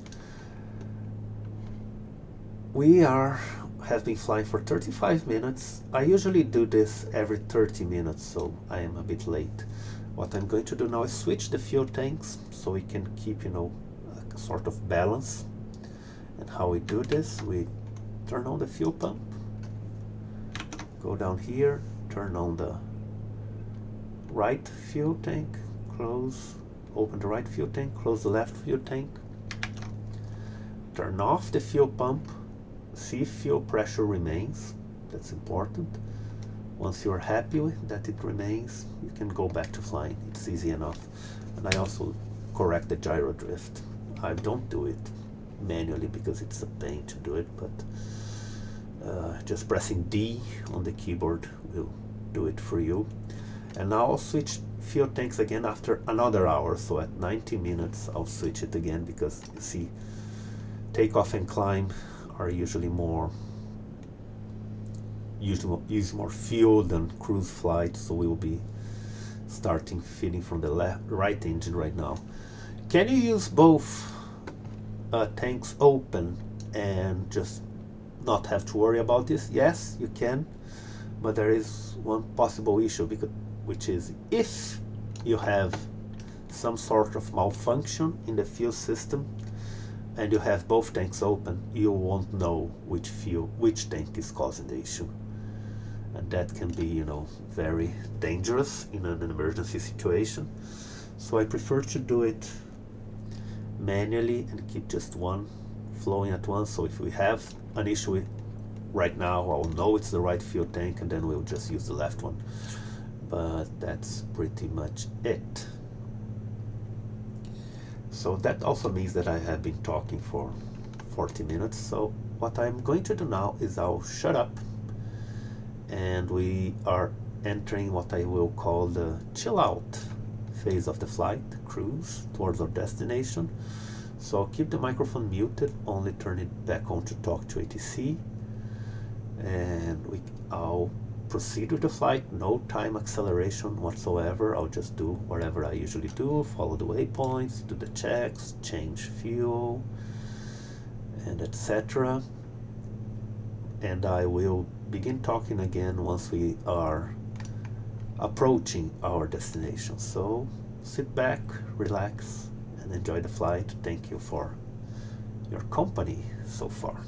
Speaker 1: We have been flying for 35 minutes. I usually do this every 30 minutes, so I am a bit late. What I'm going to do now is switch the fuel tanks so we can keep, a sort of balance. And how we do this, we turn on the fuel pump, go down here, turn on the right fuel tank, open the right fuel tank, close the left fuel tank, turn off the fuel pump, see if fuel pressure remains. That's important. Once you're happy with that it remains, you can go back to flying. It's easy enough. And I also correct the gyro drift. I don't do it manually because it's a pain to do it, but just pressing D on the keyboard will do it for you. And now I'll switch fuel tanks again after another hour, so at 90 minutes I'll switch it again, because you see, takeoff and climb are usually use more fuel than cruise flights, so we will be starting feeding from the right engine right now. Can you use both tanks open and just not have to worry about this? Yes, you can, but there is one possible issue, which is if you have some sort of malfunction in the fuel system and you have both tanks open, you won't know which tank is causing the issue. And that can be, very dangerous in an emergency situation. So I prefer to do it manually and keep just one flowing at once. So if we have an issue right now, I'll know it's the right fuel tank, and then we'll just use the left one. But that's pretty much it. So that also means that I have been talking for 40 minutes. So what I'm going to do now is I'll shut up, and we are entering what I will call the chill out phase of the flight, cruise towards our destination. So I'll keep the microphone muted, only turn it back on to talk to ATC, and I'll proceed with the flight. No time acceleration whatsoever. I'll just do whatever I usually do, follow the waypoints, do the checks, change fuel, and etc. And I will begin talking again once we are approaching our destination. So sit back, relax, and enjoy the flight. Thank you for your company so far.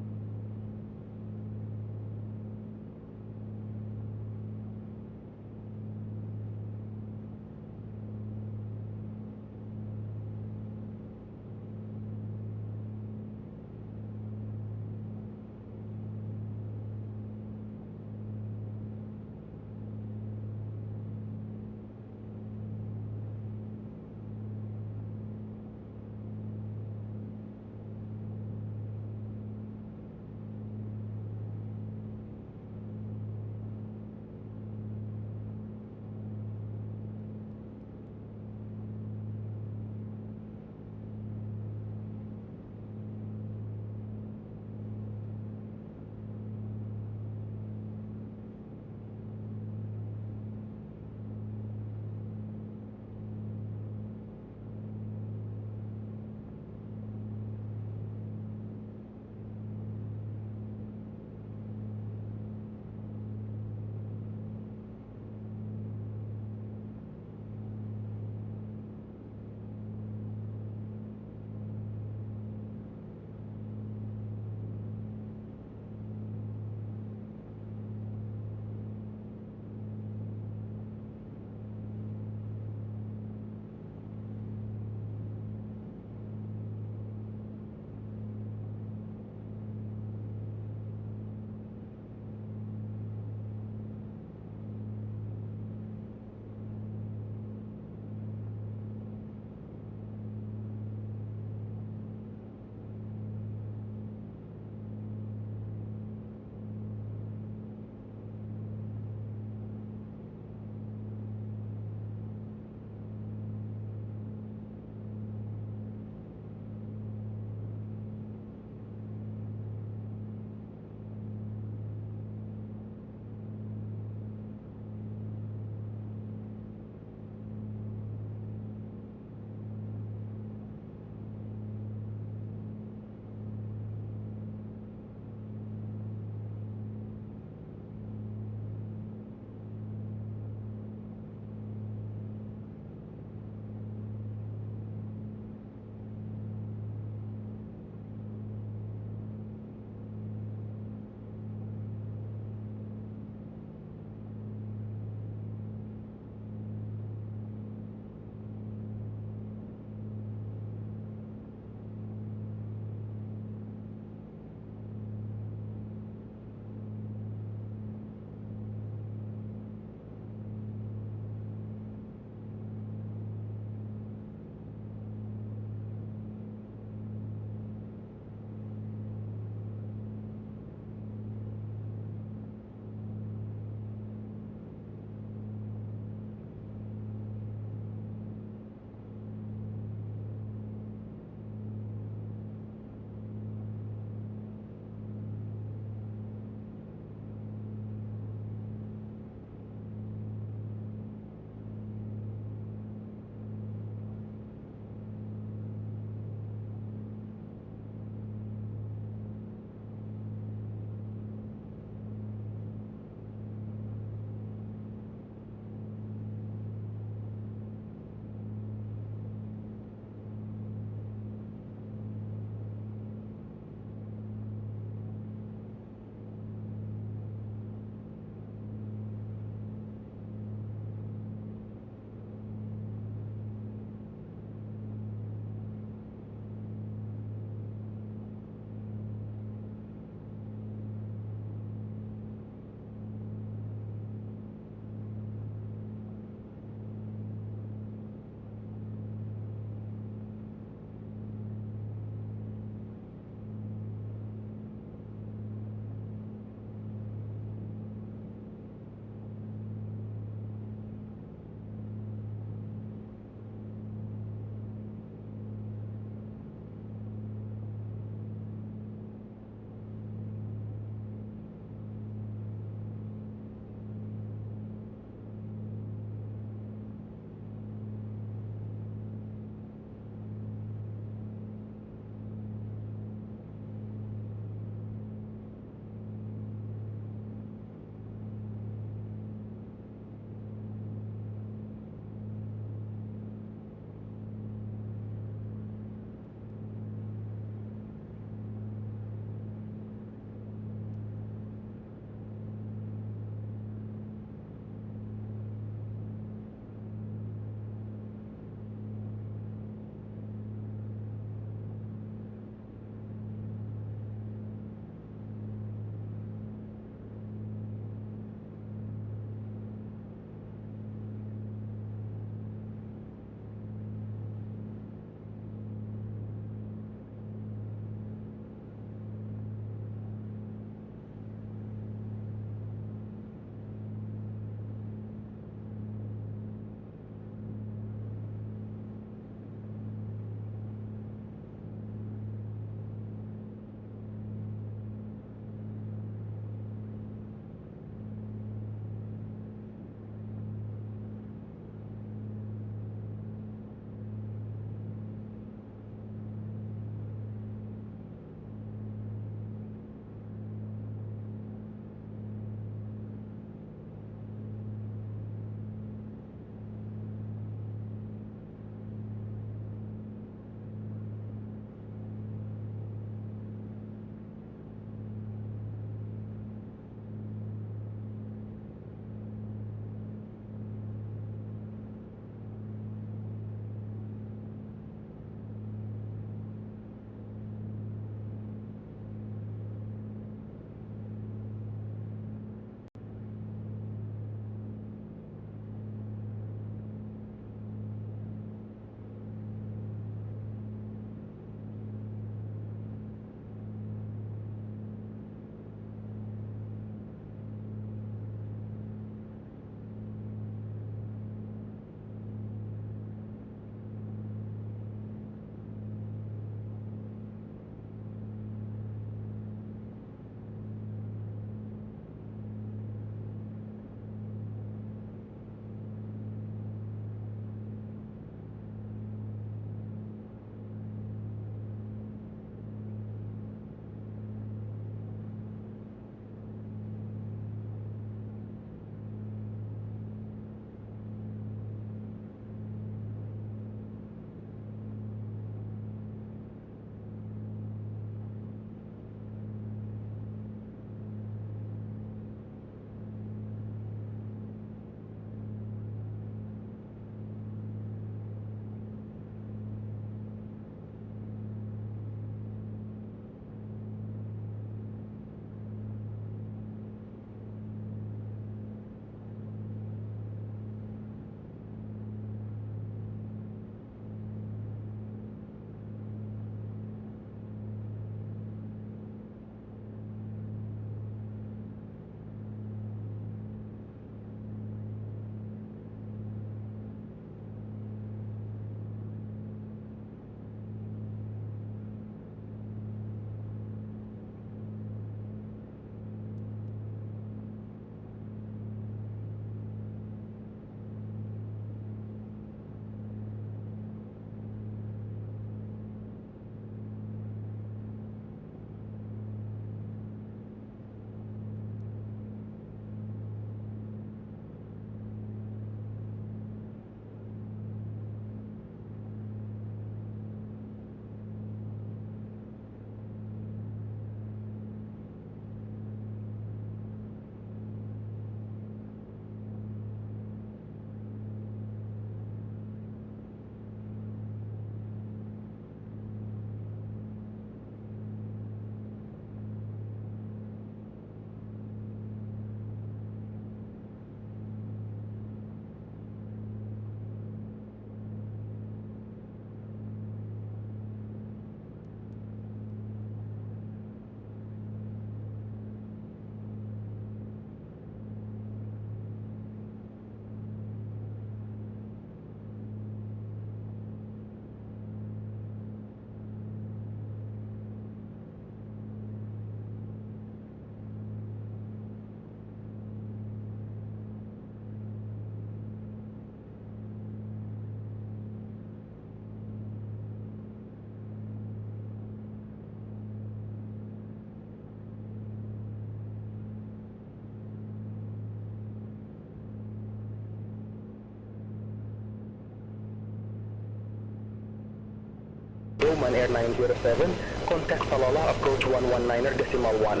Speaker 5: Oman Air 907, contact Salalah, approach 119.1.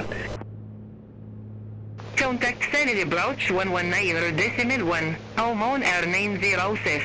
Speaker 6: Contact Salalah approach 119.1, Oman Air 906.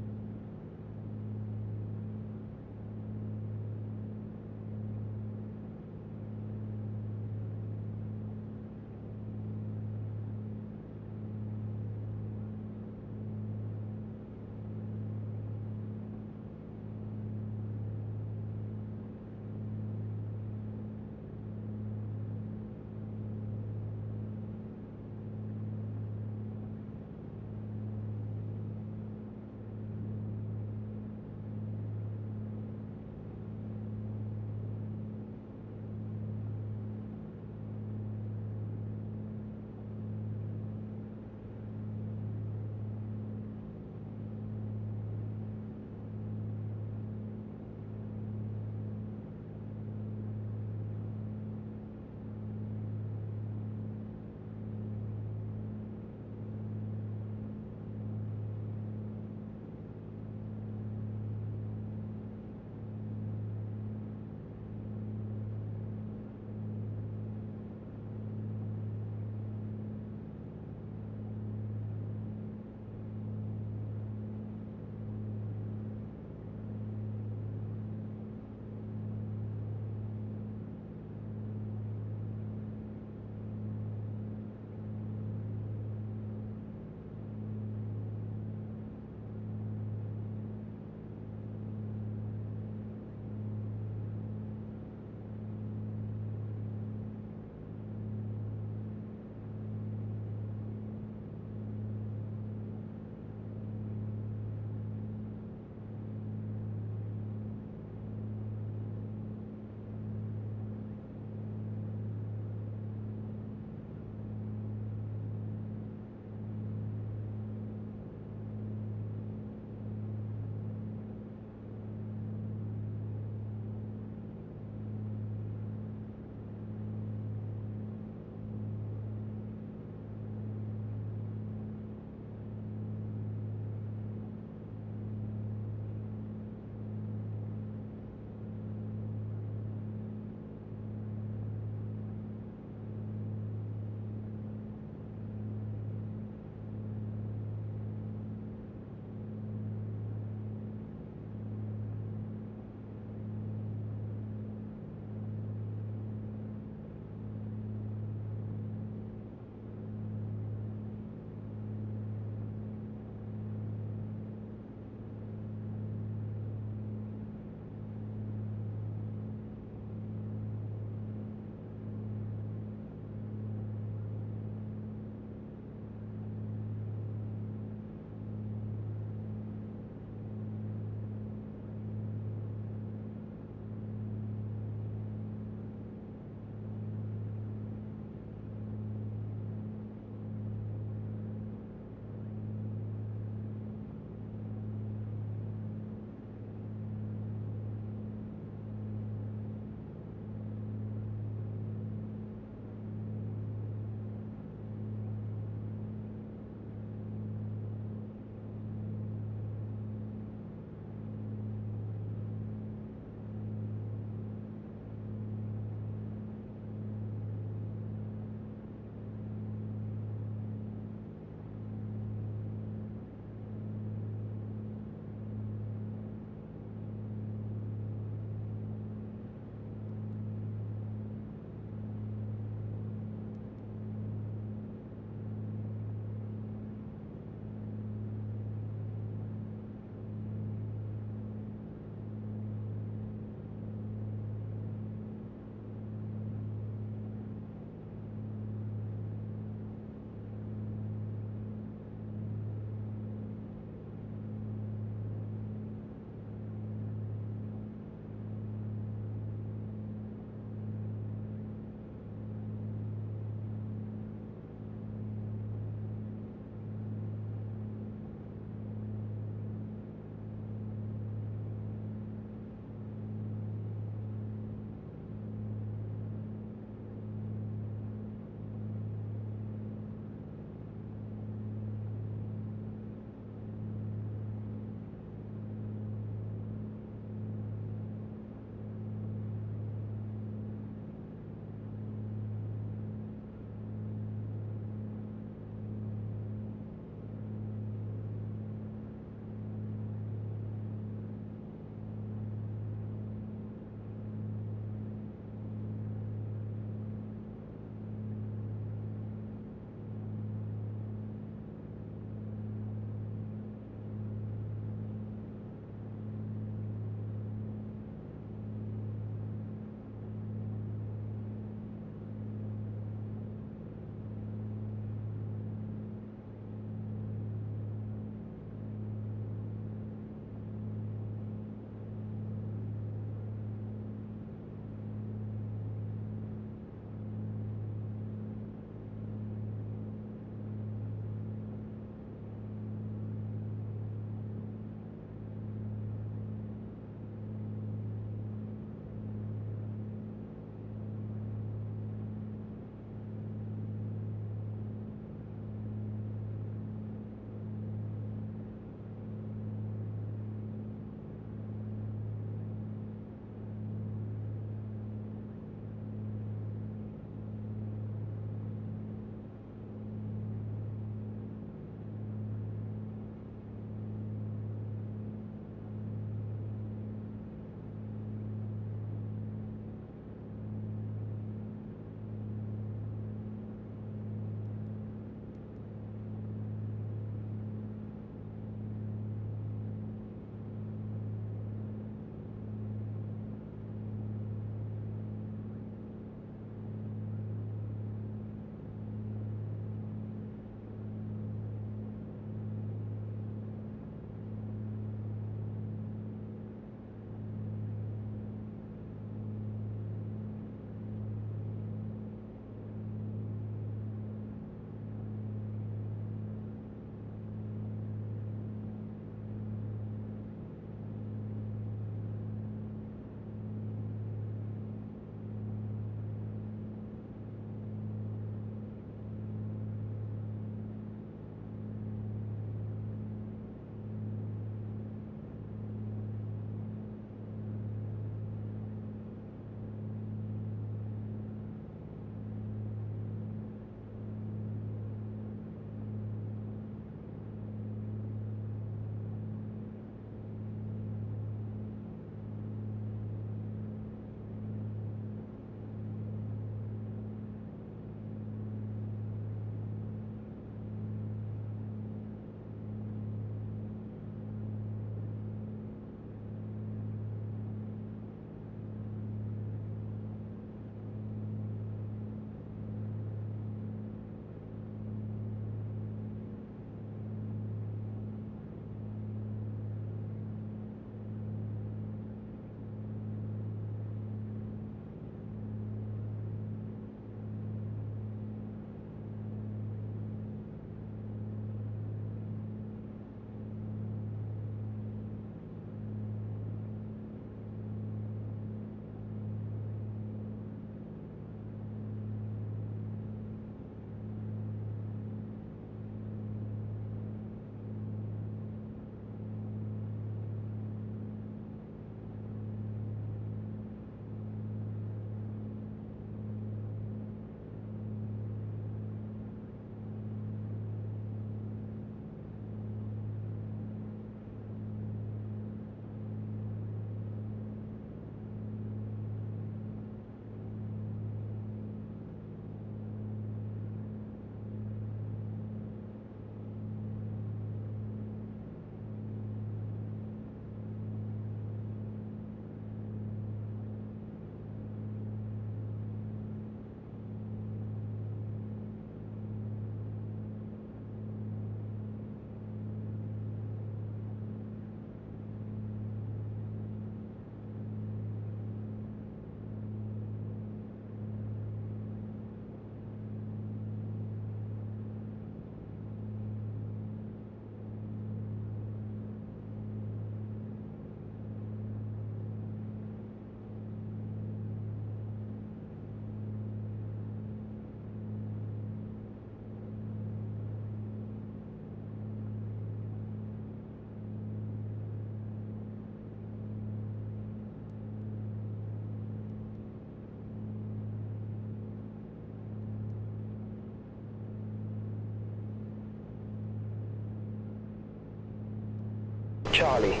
Speaker 5: Charlie,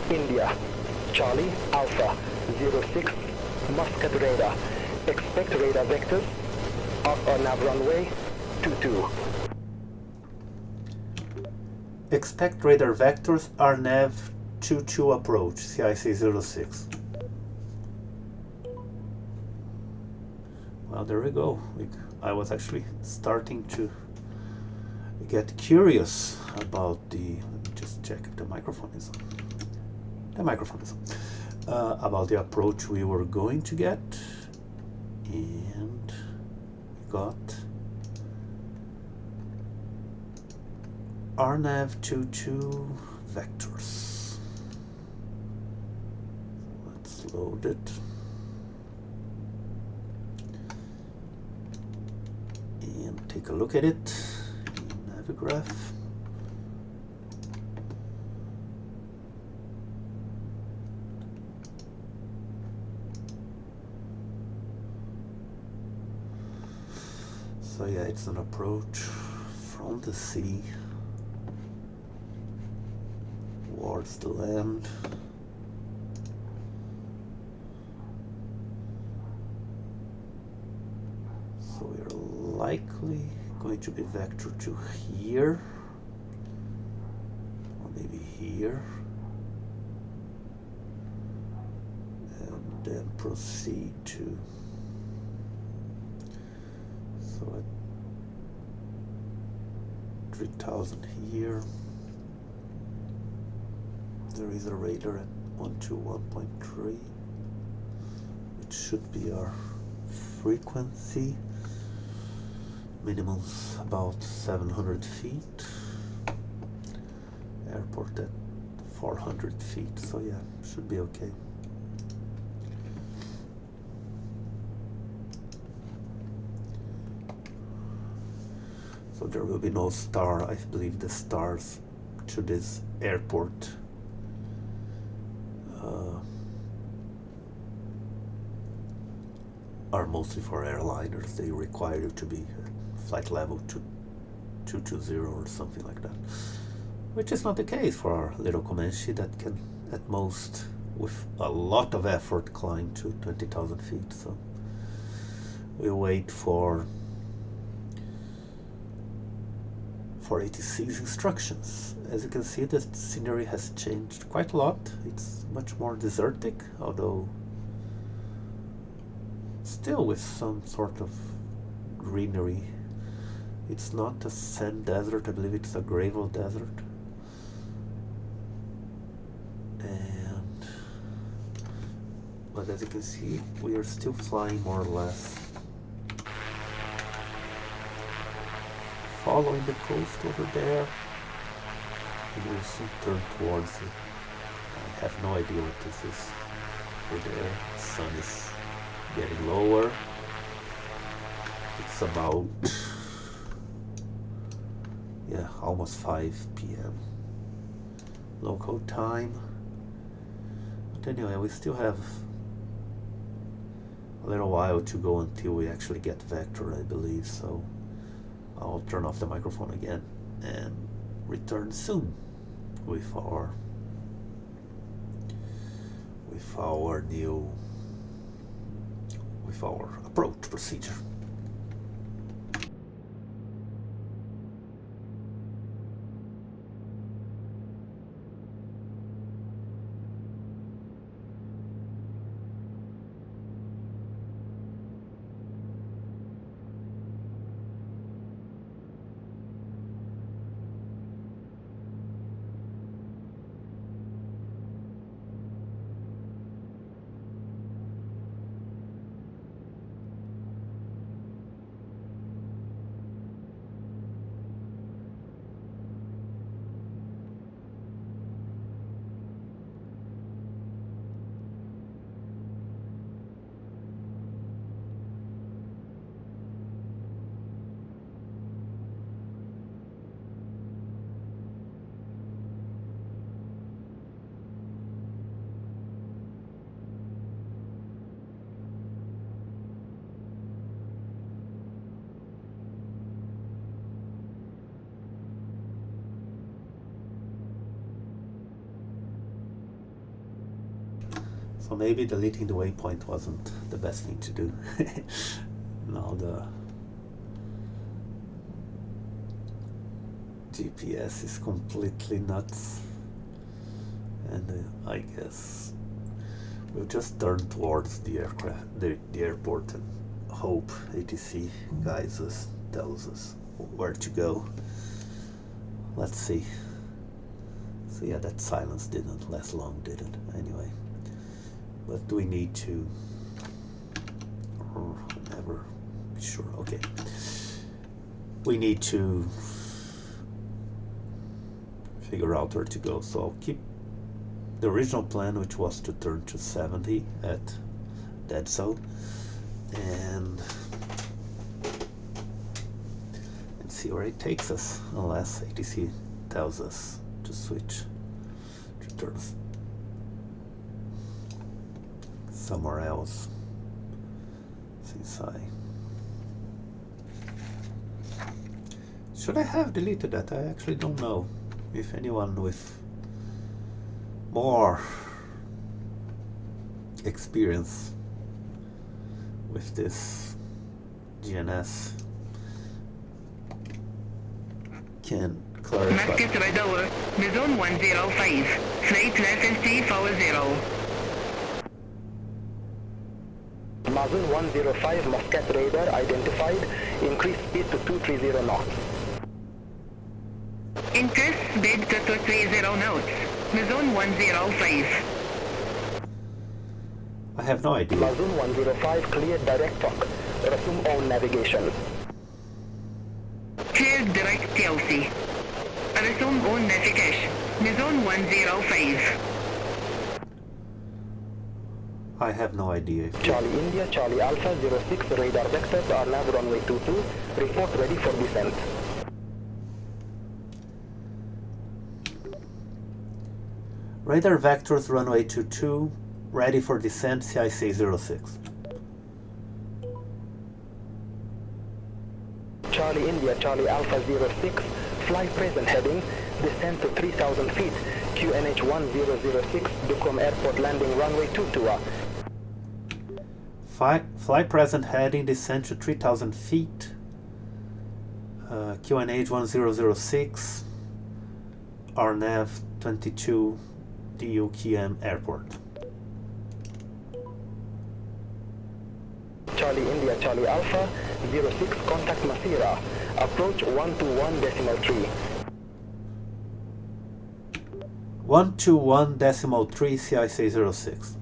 Speaker 5: India, Charlie Alpha 06, Muscat radar. Expect radar vectors off our nav runway 22.
Speaker 1: Expect radar vectors RNAV 22 approach, CIC 06. Well, there we go. I was actually starting to get curious about the, let me just check if the microphone is on. The microphone is on. About the approach we were going to get, and we got RNAV 22 vectors. Let's load it. And take a look at it in Navigraph. So yeah, it's an approach from the sea towards the land. So we're likely going to be vector to here, or maybe here, and then proceed to, so at 3000 here. There is a radar at 121.3, which should be our frequency. Minimum's about 700 feet. Airport at 400 feet, so yeah, should be okay. So there will be no star. I believe the stars to this airport are mostly for airliners. They require you to be at flight level 220 or something like that, which is not the case for our little Comanche that can at most with a lot of effort climb to 20,000 feet. So we'll wait for ATC's instructions. As you can see, the scenery has changed quite a lot. It's much more desertic, although still with some sort of greenery. It's not a sand desert, I believe it's a gravel desert. But as you can see, we are still flying more or less following the coast over there, and we'll soon turn towards it. I have no idea what this is over there. The sun is getting lower. It's about, yeah, almost 5 p.m. local time. But anyway, we still have a little while to go until we actually get vector, I believe, so I'll turn off the microphone again and return soon with our approach procedure. So maybe deleting the waypoint wasn't the best thing to do. Now the GPS is completely nuts, and I guess we'll just turn towards the aircraft, the airport, and hope ATC guides us, tells us where to go. Let's see. So yeah, that silence didn't last long, did it? Anyway, but do we need to? Or never be sure. Okay, we need to figure out where to go. So I'll keep the original plan, which was to turn to 70 at dead zone, and see where it takes us, unless ATC tells us to switch to turn somewhere else. Since should I have deleted that? I actually don't know. If anyone with more experience with this GNS can clarify.
Speaker 6: Muscat radar, zone 105, flight level T40.
Speaker 5: Mazun 105 Muscat radar identified, increased speed to 230 knots.
Speaker 6: Increase speed to 230 knots, zone 105.
Speaker 1: I have no idea.
Speaker 5: Mazun 105 cleared direct talk. Resume own navigation.
Speaker 6: Cleared direct TLC. Resume own navigation, zone 105.
Speaker 1: I have no idea.
Speaker 5: Charlie India, Charlie Alpha 06, radar vectors are now runway 22. Report ready for descent.
Speaker 1: Radar vectors runway 22, ready for descent, CIC 06.
Speaker 5: Charlie India, Charlie Alpha 06, fly present heading, descend to 3,000 feet, QNH 1006, Duqm Airport landing runway 22.
Speaker 1: Fly present heading, descent to 3,000 feet, QNH 1006, RNAV 22, Duqm Airport.
Speaker 5: Charlie India, Charlie Alpha 06, contact Masira, approach 121.3.
Speaker 1: 121.3 CIC 06.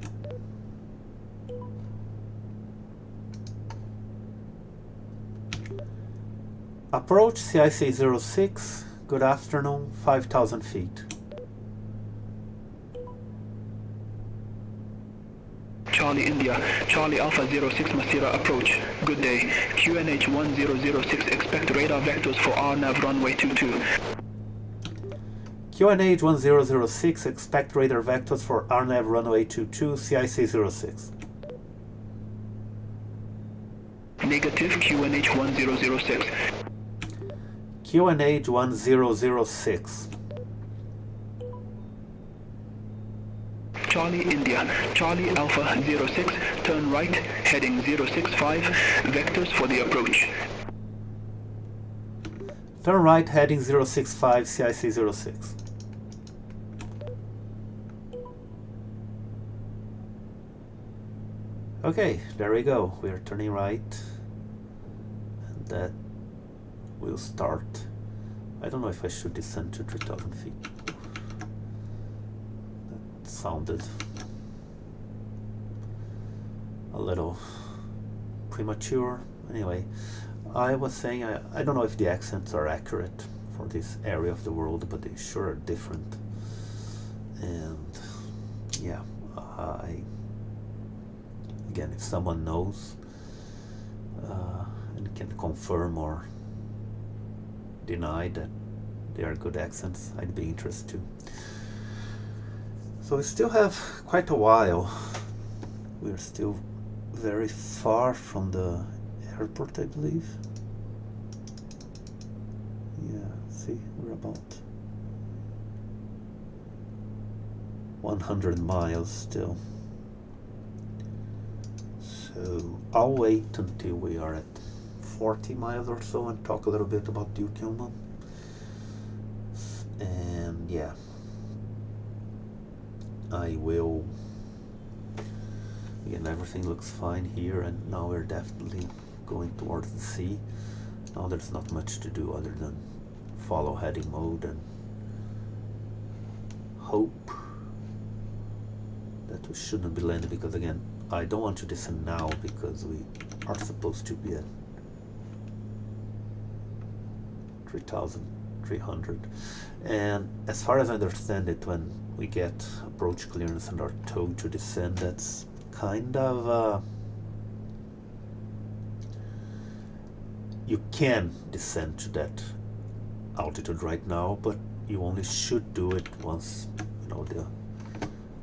Speaker 1: Approach CIC 06, good afternoon, 5,000 feet.
Speaker 3: Charlie India, Charlie Alpha 06 Masira approach. Good day. QNH 1006, expect radar vectors for RNAV runway 22.
Speaker 1: QNH 1006, expect radar vectors for RNAV runway 22, CIC 06.
Speaker 3: Negative, QNH 1006.
Speaker 1: QNH 1006.
Speaker 3: Charlie India, Charlie Alpha 06, turn right, heading 065, vectors for the approach.
Speaker 1: Turn right, heading 065, CIC 06. Okay, there we go. We are turning right, and that will start. I don't know if I should descend to 3,000 feet. That sounded a little premature. Anyway, I was saying I don't know if the accents are accurate for this area of the world, but they sure are different. And yeah, again, if someone knows and can confirm or deny that they are good accents, I'd be interested too. So we still have quite a while. We're still very far from the airport, I believe. Yeah, see, we're about 100 miles still. So I'll wait until we are at 40 miles or so and talk a little bit about Duqm. And yeah, I will. Again, everything looks fine here, and now we're definitely going towards the sea. Now there's not much to do other than follow heading mode and hope that we shouldn't be landing, because again, I don't want to descend now because we are supposed to be at 3,300. And as far as I understand it, when we get approach clearance and are told to descend, that's kind of you can descend to that altitude right now, but you only should do it once, you know, the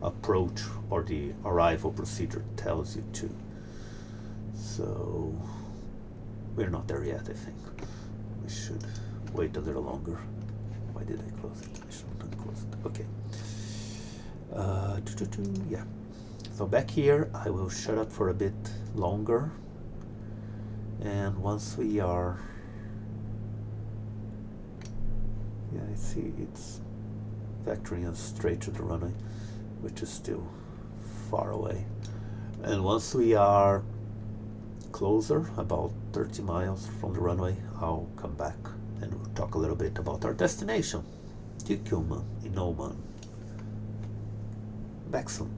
Speaker 1: approach or the arrival procedure tells you to. So we're not there yet. I think we should wait a little longer. Why did I close it? I shouldn't have closed it. Okay. Yeah. So back here, I will shut up for a bit longer, and once we are, yeah, I see it's vectoring us straight to the runway, which is still far away. And once we are closer, about 30 miles from the runway, I'll come back and we'll talk a little bit about our destination, Duqm in Oman. Back soon.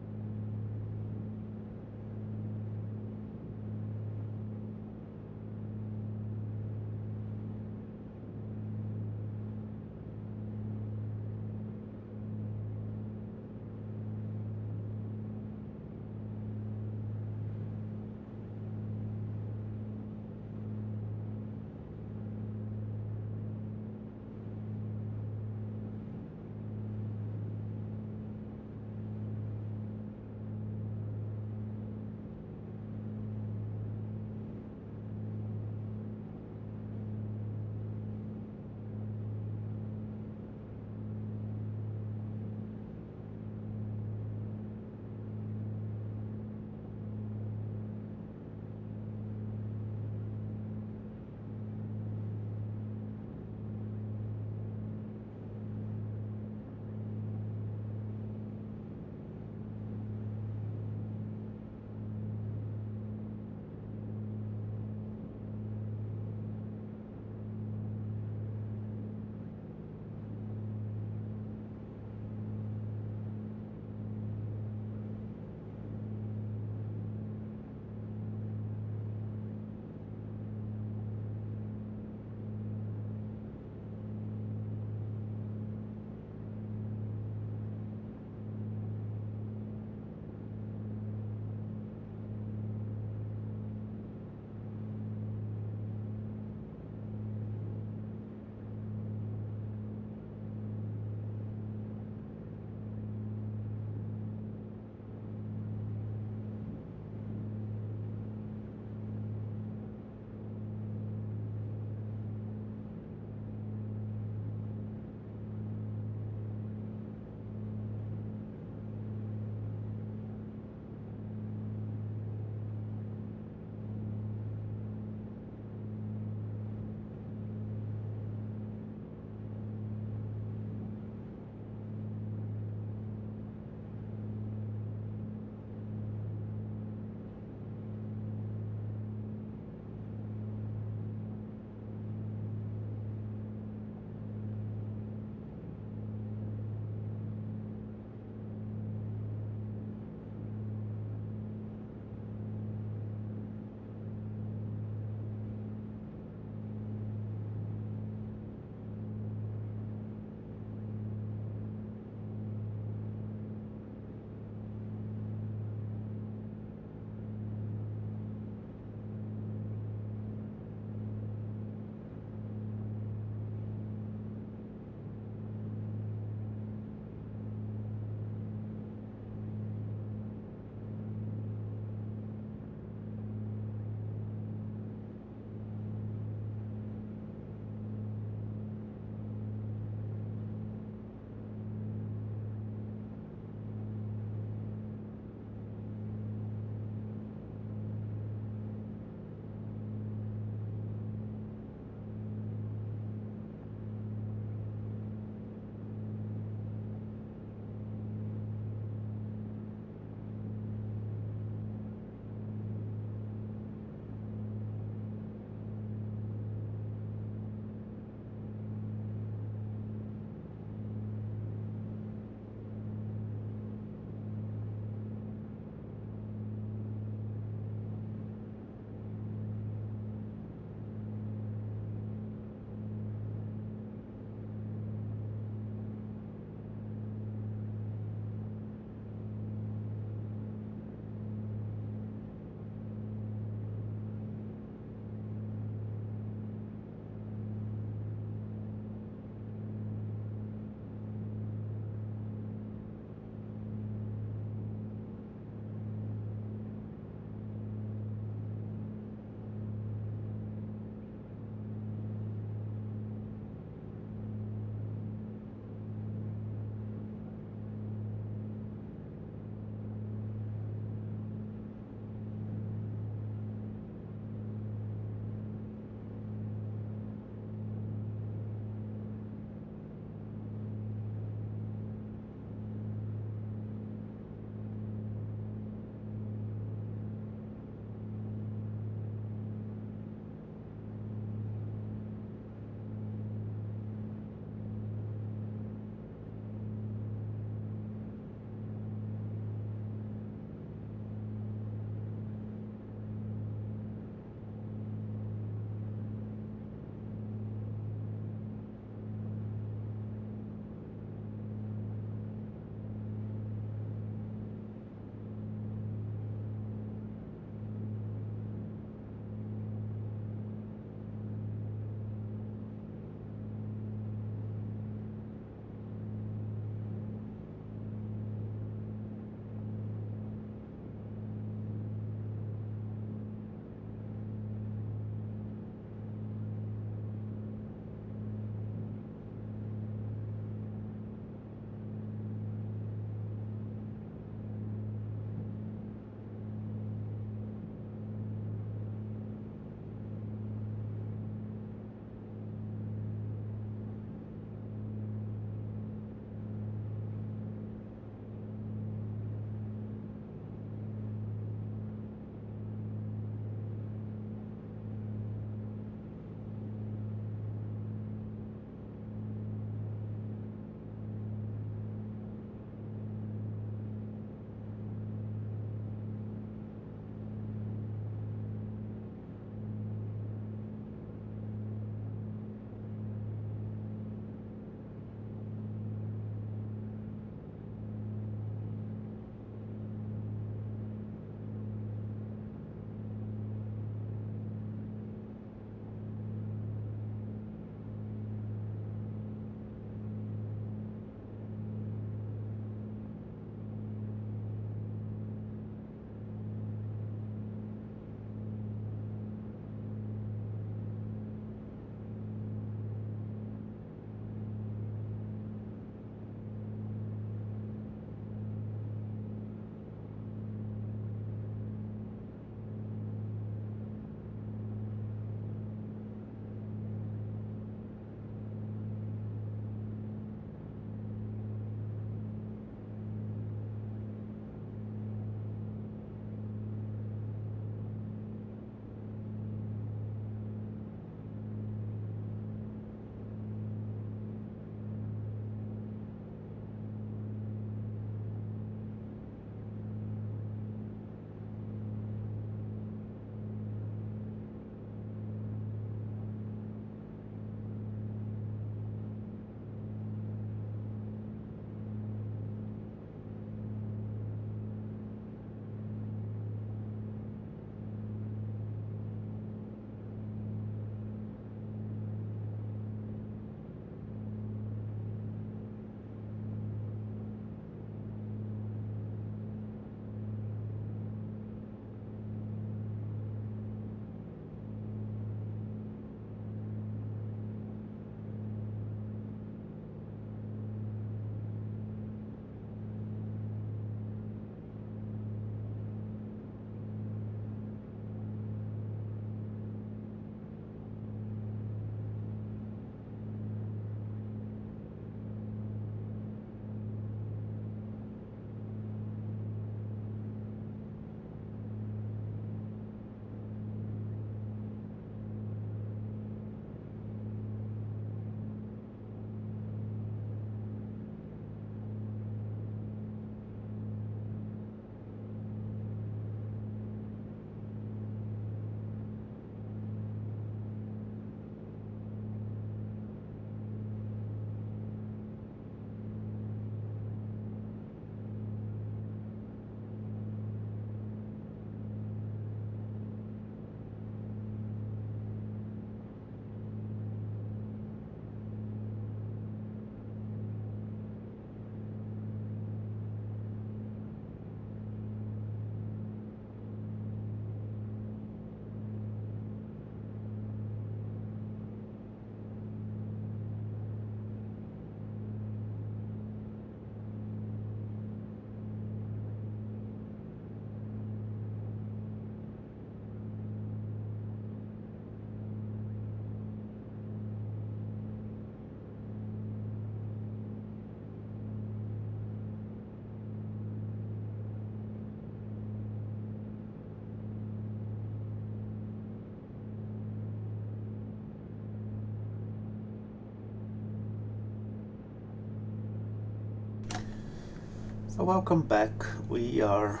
Speaker 1: Welcome back. We are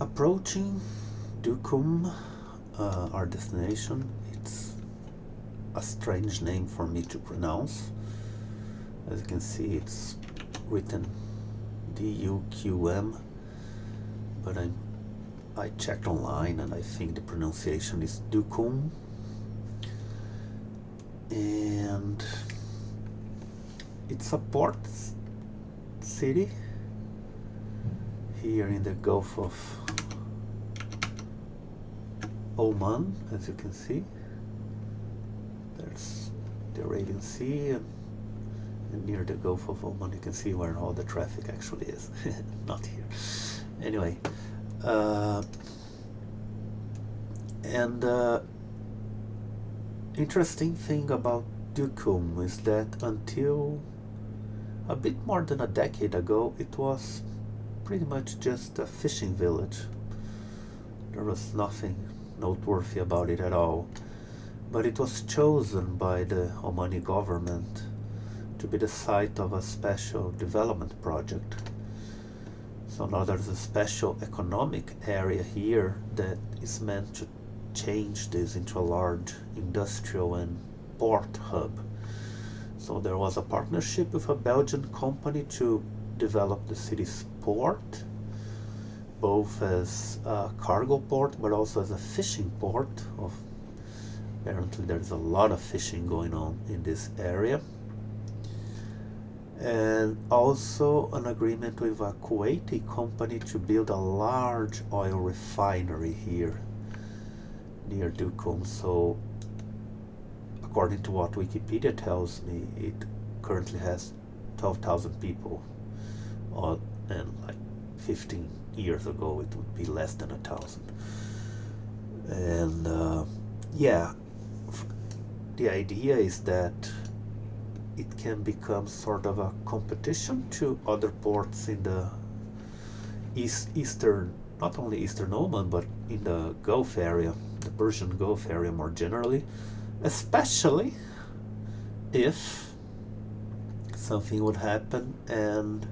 Speaker 1: approaching Duqm, our destination. It's a strange name for me to pronounce. As you can see, it's written Duqm, but I checked online and I think the pronunciation is Duqm. And it's a port city here in the Gulf of Oman. As you can see, there's the Arabian Sea, and near the Gulf of Oman you can see where all the traffic actually is. Not here. Anyway, interesting thing about Duqm is that until a bit more than a decade ago, it was pretty much just a fishing village. There was nothing noteworthy about it at all. But it was chosen by the Omani government to be the site of a special development project. So now there's a special economic area here that is meant to change this into a large industrial and port hub. So there was a partnership with a Belgian company to develop the city's port, both as a cargo port but also as a fishing port. Apparently there's a lot of fishing going on in this area. And also an agreement with a Kuwaiti company to build a large oil refinery here near Duqm. So according to what Wikipedia tells me, it currently has 12,000 people, and like 15 years ago it would be less than 1,000. And yeah, the idea is that it can become sort of a competition to other ports in the eastern, not only eastern Oman, but in the Gulf area, the Persian Gulf area more generally, especially if something would happen and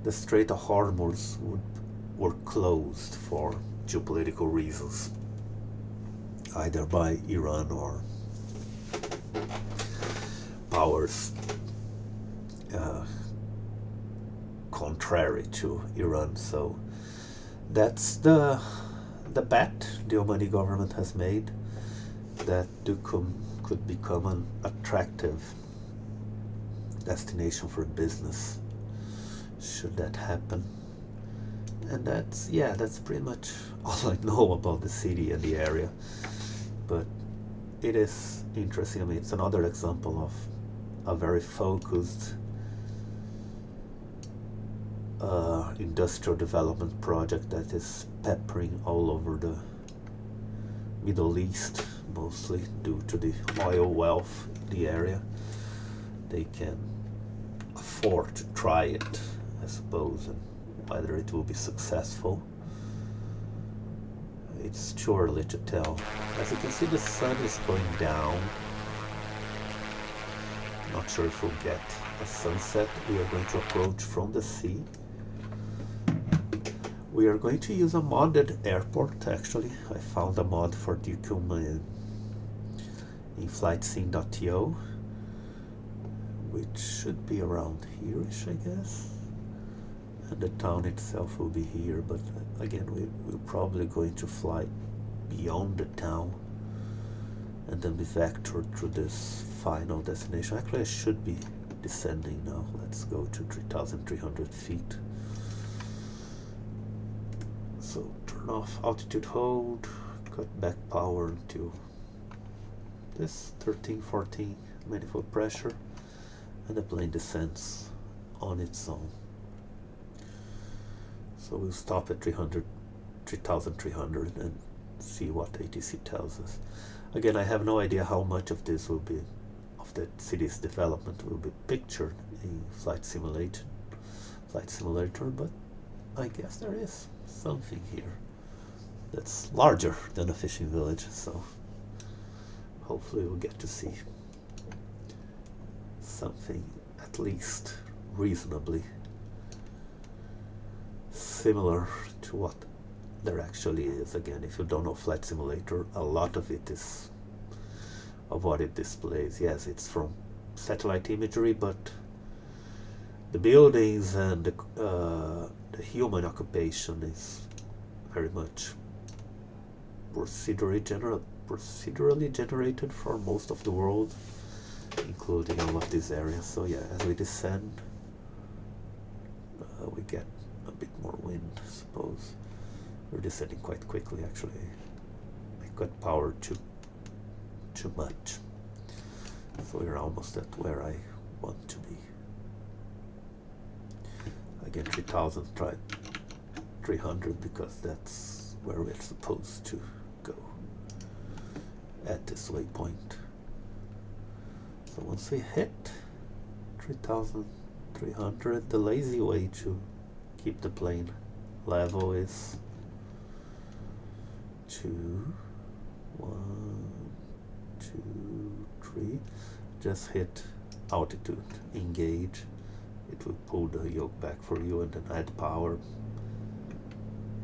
Speaker 1: the Strait of Hormuz were closed for geopolitical reasons, either by Iran or powers contrary to Iran. So that's the bet the Omani government has made, that Duqm could become an attractive destination for business should that happen. And that's pretty much all I know about the city and the area, but it is interesting. I mean, it's another example of a very focused industrial development project that is peppering all over the Middle East, mostly due to the oil wealth in the area. They can afford to try it, I suppose, and whether it will be successful, it's too early to tell. As you can see, the sun is going down. Not sure if we'll get a sunset. We are going to approach from the sea. We are going to use a modded airport, actually. I found a mod for Duqm in flightsim.to, which should be around here-ish, I guess. And the town itself will be here, but again, we're probably going to fly beyond the town and then be vectored through this final destination. Actually, I should be descending now. Let's go to 3,300 feet. So turn off altitude hold, cut back power to this 13, 14 manifold pressure, and the plane descends on its own. So we'll stop at 3,300 and see what ATC tells us. Again, I have no idea how much of this will be, of the city's development will be pictured in flight simulator, but I guess there is something here that's larger than a fishing village, so hopefully we'll get to see something at least reasonably similar to what there actually is. Again, if you don't know Flight Simulator, a lot of it is of what it displays. Yes, it's from satellite imagery, but the buildings and the human occupation is very much procedurally generated for most of the world, including all of these areas. So yeah, as we descend, we get a bit more wind, I suppose. We're descending quite quickly, actually. I cut power too much, so we're almost at where I want to be. Again, 3,300 because that's where we're supposed to go at this waypoint. So once we hit 3,300, the lazy way to keep the plane level is to 1, 2, 3, just hit altitude, engage. It will pull the yoke back for you and then add power.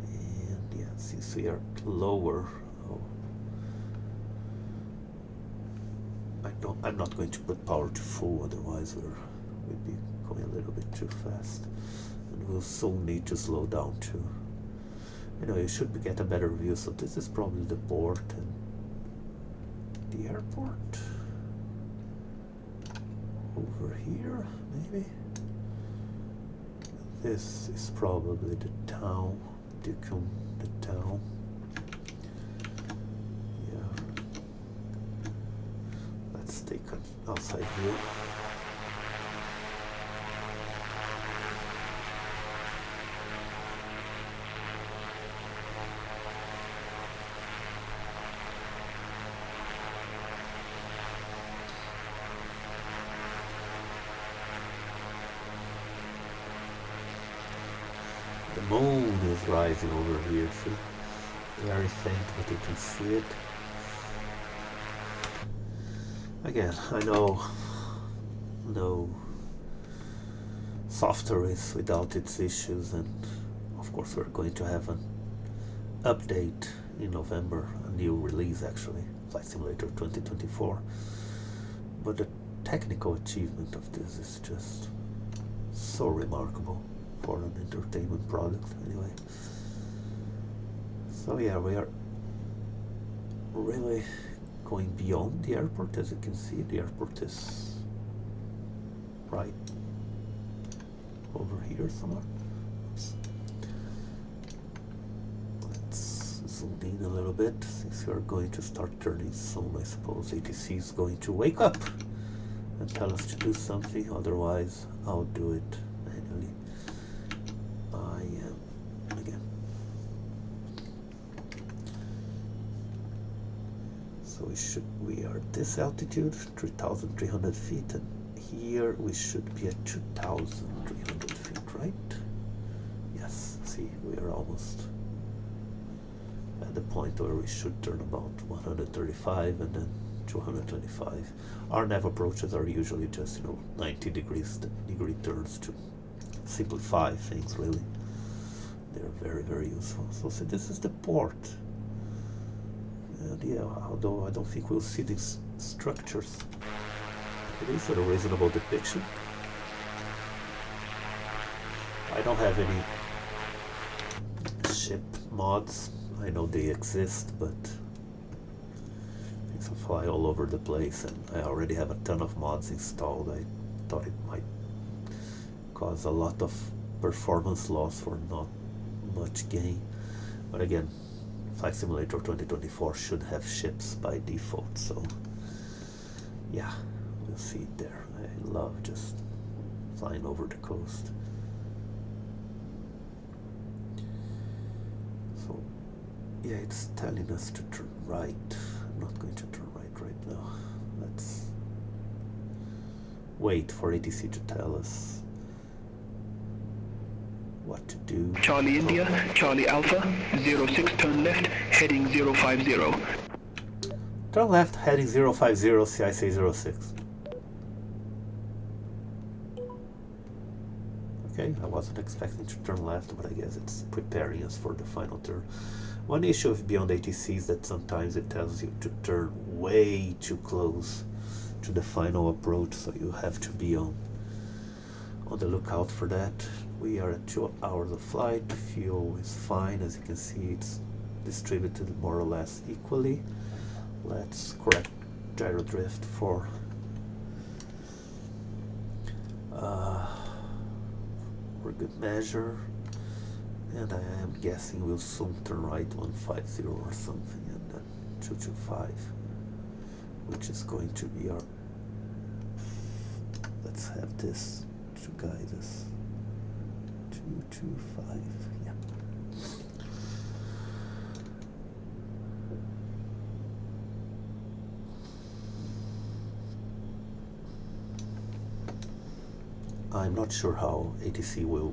Speaker 1: And yeah, since we are lower, I'm not going to put power to full, otherwise we'd be going a little bit too fast, and we'll soon need to slow down too. Anyway, you should get a better view. So this is probably the port and the airport over here, maybe. This is probably the town, Duqm, the town. Yeah. Let's take an outside view. The moon is rising over here, see? Very faint, but you can see it. Again, I know no software is without its issues, and of course we're going to have an update in November, a new release actually, Flight Simulator 2024. But the technical achievement of this is just so remarkable for an entertainment product, anyway. So yeah, we are really going beyond the airport. As you can see, the airport is right over here somewhere. Oops. Let's zoom in a little bit, since we are going to start turning soon. I suppose ATC is going to wake up and tell us to do something, otherwise I'll do it manually. Again. So we are at this altitude, 3,300 feet, and here we should be at 2,300 feet, right? Yes, see, we are almost at the point where we should turn about 135 and then 225. Our nav approaches are usually just 90 degree turns to simplify things, really. They're very, very useful. So see, this is the port. And yeah, although I don't think we'll see these structures, it is a reasonable depiction. I don't have any ship mods. I know they exist, but things fly all over the place, and I already have a ton of mods installed. I thought it might cause a lot of performance loss for not much gain. But again, Flight Simulator 2024 should have ships by default, so yeah, we'll see it there. I love just flying over the coast. So yeah, it's telling us to turn right. I'm not going to turn right now. Let's wait for ATC to tell us what to do.
Speaker 3: Charlie India, Charlie Alpha, 06, turn left, heading 050.
Speaker 1: Turn left, heading 050, CIC 06. Okay, I wasn't expecting to turn left, but I guess it's preparing us for the final turn. One issue with BeyondATC is that sometimes it tells you to turn way too close to the final approach, so you have to be on the lookout for that. We are at 2 hours of flight. Fuel is fine. As you can see, it's distributed more or less equally. Let's correct gyro drift for good measure, and I am guessing we'll soon turn right 150 or something, and then 225, which is going to be our, let's have this to guide us, 225, yeah. I'm not sure how ATC will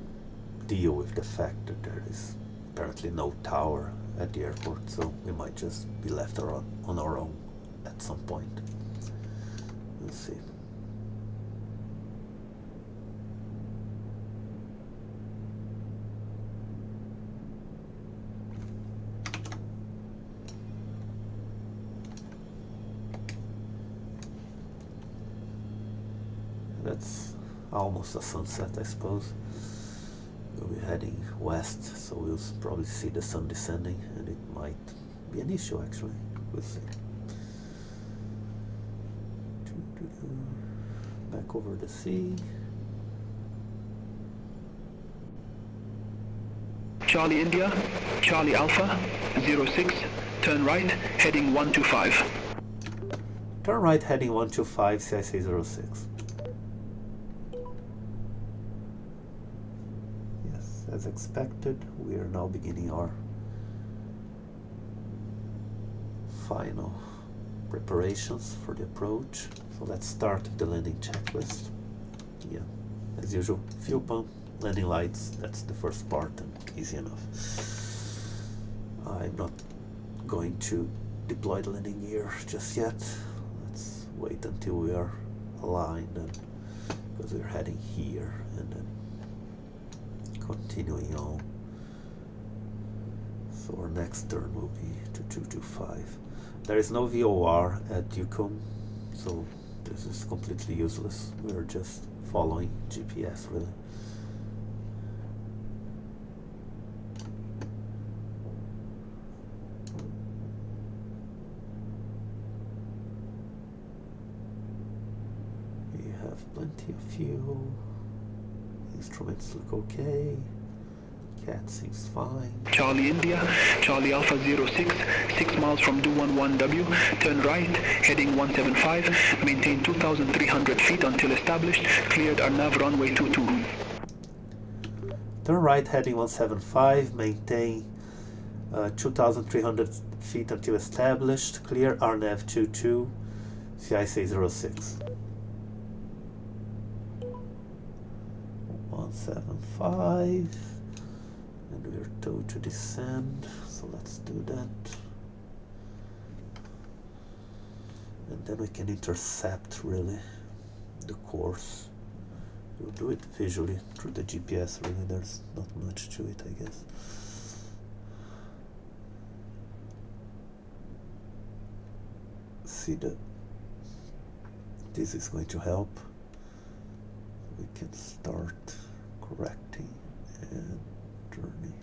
Speaker 1: deal with the fact that there is apparently no tower at the airport, so we might just be left on our own at some point. We'll see. That's almost a sunset, I suppose. We'll be heading west, so we'll probably see the sun descending, and it might be an issue actually. We'll see. Back over the sea.
Speaker 3: Charlie India, Charlie Alpha, 06, turn right, heading 125.
Speaker 1: Turn right heading 125, CIC 06. As expected, we are now beginning our final preparations for the approach. So let's start the landing checklist. Yeah, as usual, fuel pump, landing lights, that's the first part and easy enough. I'm not going to deploy the landing gear just yet. Let's wait until we are aligned, and because we're heading here, and then continuing on. So our next turn will be to 225. There is no VOR at Duqm, so this is completely useless. We're just following GPS really. We have plenty of fuel. Instruments look okay. Cat seems fine.
Speaker 3: Charlie India, Charlie Alpha 06, 6 miles from Do11W, turn right, heading 175, maintain 2,300 feet until established, cleared our nav runway 22.
Speaker 1: Turn right heading 175, maintain 2,300 feet until established, clear RNAV 22, CIC 06. 175, and we're told to descend, so let's do that. And then we can intercept really the course. We'll do it visually through the GPS really, there's not much to it I guess. See that this is going to help. We can start correcting and turning.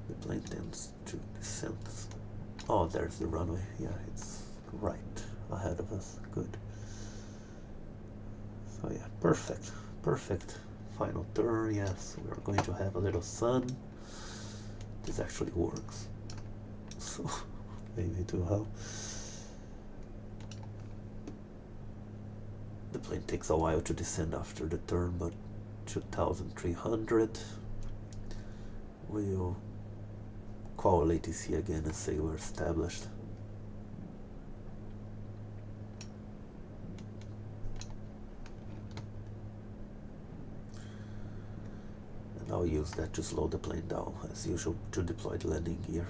Speaker 1: The plane tends to descend. Oh, there's the runway. Yeah, it's right ahead of us. Good. So yeah, perfect. Perfect. Final turn, yes, we're going to have a little sun. This actually works, so maybe it will help. The plane takes a while to descend after the turn, but 2,300. We'll call ATC again and say we're established. Now I'll use that to slow the plane down, as usual, to deploy the landing gear.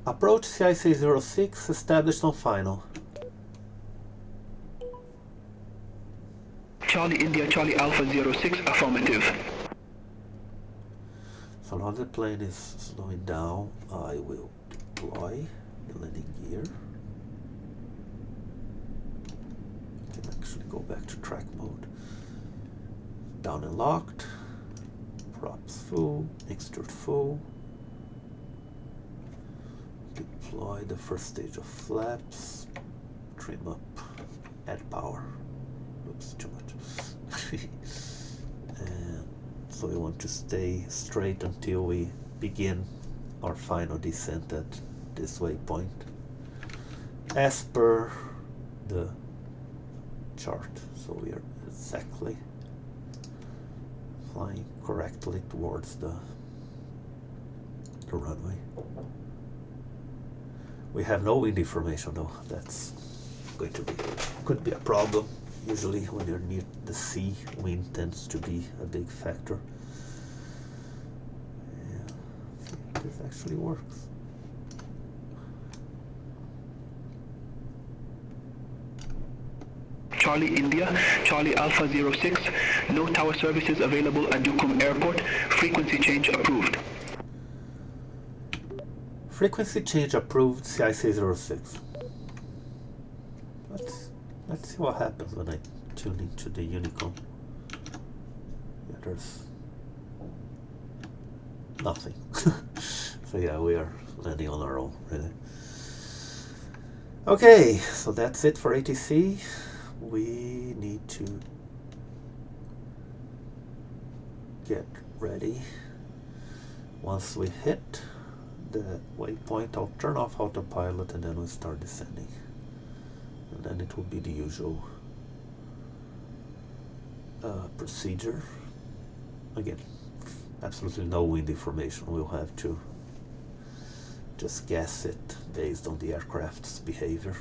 Speaker 1: Approach CIC-06 established on final.
Speaker 3: Charlie India, Charlie Alpha 06, affirmative.
Speaker 1: So now the plane is slowing down, I will deploy the landing gear. I can actually go back to track mode. Down and locked, props full, extrude full. Deploy the first stage of flaps, trim up, add power. Oops, too much. And so we want to stay straight until we begin our final descent at this waypoint, as per the chart. So we are exactly flying correctly towards the runway. We have no wind information though. That's going to be, could be a problem. Usually when you're near the sea, wind tends to be a big factor. Yeah, see if this actually works.
Speaker 3: Charlie India, Charlie Alpha 06, no tower services available at Duqm Airport, frequency change approved.
Speaker 1: Frequency change approved, CIC-06. Let's see what happens when I tune into the Unicom. Yeah, there's nothing. So yeah, we are landing on our own, really. Okay, so that's it for ATC. We need to get ready. Once we hit the waypoint, I'll turn off autopilot and then we'll start descending. And then it will be the usual procedure. Again, absolutely no wind information. We'll have to just guess it based on the aircraft's behavior.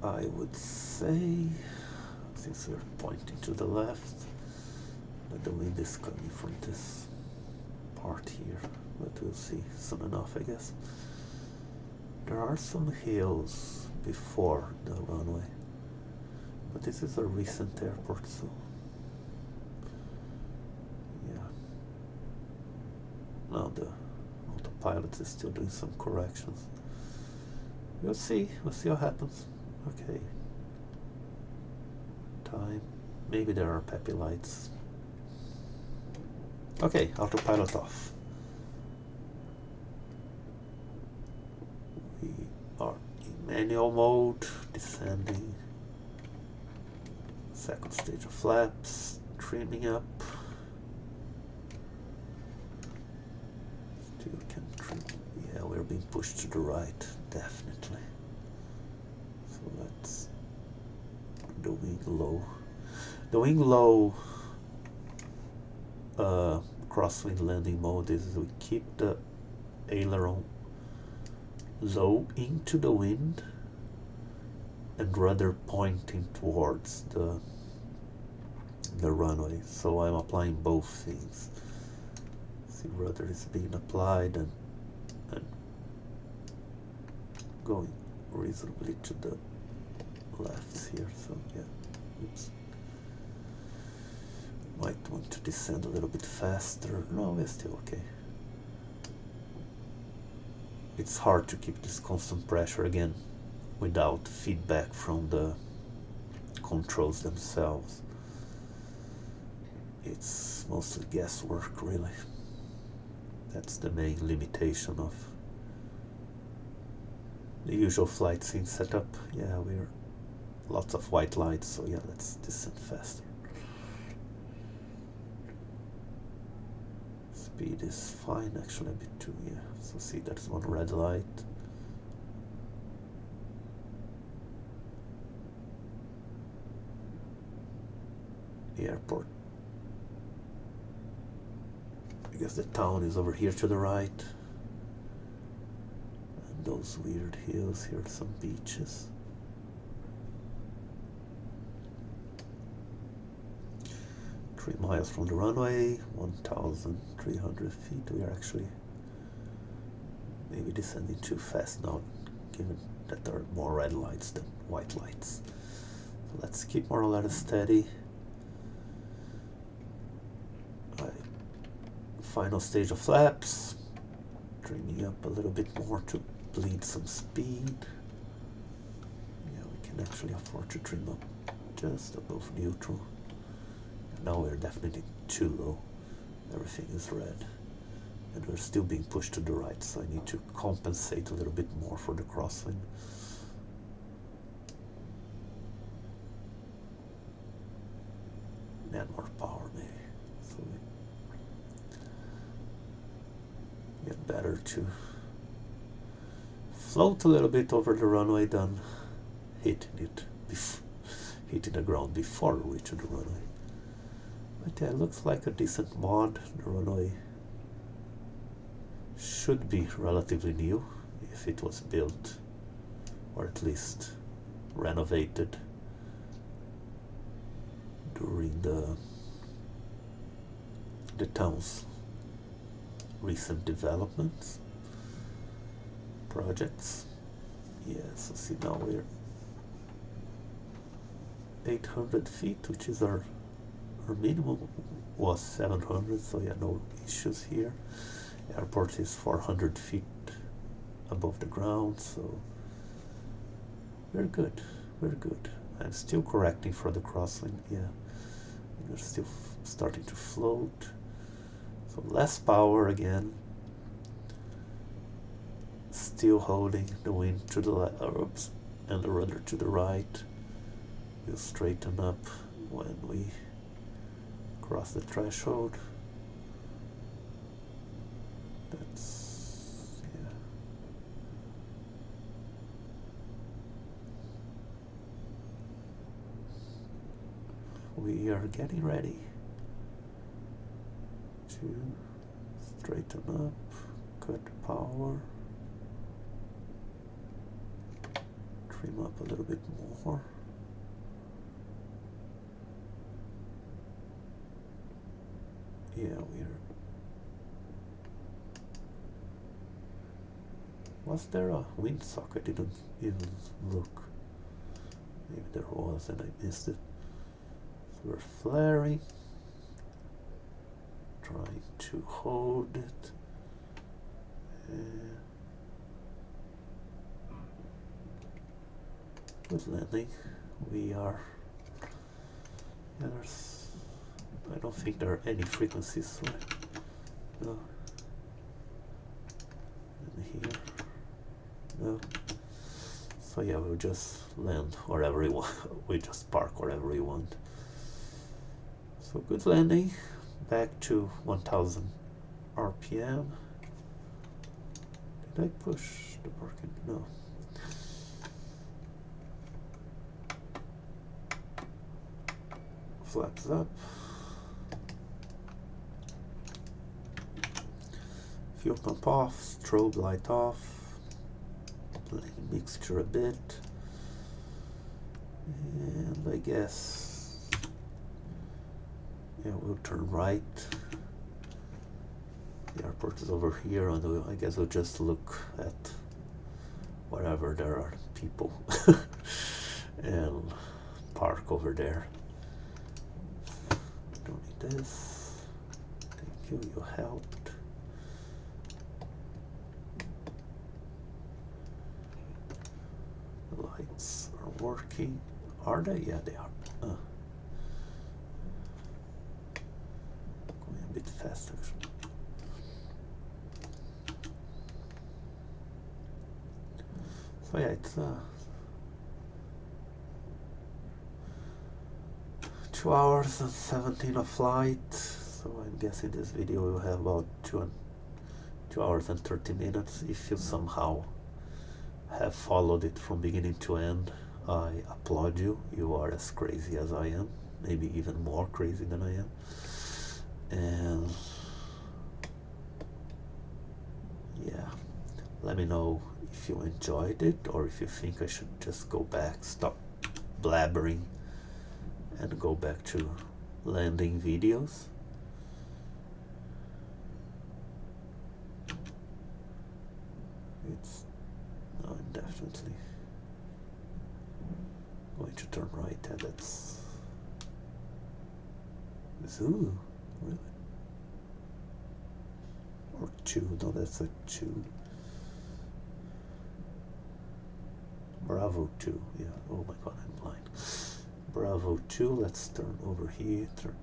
Speaker 1: I would say, since we're pointing to the left, that the wind is coming from this part here, but we'll see soon enough, I guess. There are some hills before the runway, but this is a recent airport, so yeah. Now the autopilot is still doing some corrections. We'll see what happens. Okay. Time. Maybe there are peppy lights. Okay, autopilot off. We are in manual mode, descending. Second stage of flaps, trimming up. Still can trim. Yeah, we're being pushed to the right, definitely. So let's the wing low. The wing low crosswind landing mode is we keep the aileron low into the wind and rudder pointing towards the runway. So I'm applying both things. See, rudder is being applied and going reasonably to the left here, so yeah, oops. Might want to descend a little bit faster. No, we're still okay. It's hard to keep this constant pressure again without feedback from the controls themselves. It's mostly guesswork, really. That's the main limitation of the usual flight scene setup. Yeah, we're lots of white lights, so yeah, let's descend faster. Speed is fine, actually a bit too, yeah. So see, there's one red light. airport. I guess the town is over here to the right. And those weird hills here, some beaches. Miles from the runway, 1,300 feet. We are actually maybe descending too fast now, given that there are more red lights than white lights. So let's keep more or less steady. Final stage of flaps, trimming up a little bit more to bleed some speed. Yeah, we can actually afford to trim up just above neutral. Now we're definitely too low. Everything is red. And we're still being pushed to the right, so I need to compensate a little bit more for the crosswind. And more power maybe. So we get better to float a little bit over the runway than hitting the ground before we reach the runway. But yeah, it looks like a decent mod. The runway should be relatively new if it was built, or at least renovated during the town's recent developments projects. Yeah, so see, now we're 800 feet, which is our minimum was 700, so yeah, no issues here. Airport is 400 feet above the ground, so we're good, we're good. I'm still correcting for the crosswind, yeah. We're still starting to float, so less power again. Still holding the wind to the left, and the rudder to the right. We'll straighten up when we cross the threshold. That's, yeah. We are getting ready to straighten up, cut power, trim up a little bit more. Yeah, was there a windsock? I didn't even look. Maybe there was and I missed it. So we're flaring, trying to hold it. Good landing. We are. Yeah, I don't think there are any frequencies, right? No. And here. No. So yeah, we'll just land wherever we want. We just park wherever we want. So good landing. Back to 1000 RPM. Did I push the parking? No. Flaps up. Fuel pump off, strobe light off, playing mixture a bit, and I guess, yeah, we'll turn right. The airport is over here, and I guess we'll just look at wherever there are people and park over there. Don't need this. Thank you, you helped. Lights are working. Are they? Yeah, they are. Going a bit fast, actually. So yeah, it's 2 hours and 17 of flight. So I'm guessing this video will have about 2 hours and 30 minutes. If you somehow have followed it from beginning to end, I applaud you. You are as crazy as I am. maybe even more crazy than I am. And yeah, let me know if you enjoyed it, or if you think I should just go back, stop blabbering, and go back to landing videos. It's no, I'm definitely going to turn right. That's ooh, really? Or 2? No, that's a 2. Bravo 2. Yeah. Oh my God, I'm blind. Bravo 2. Let's turn over here. Turn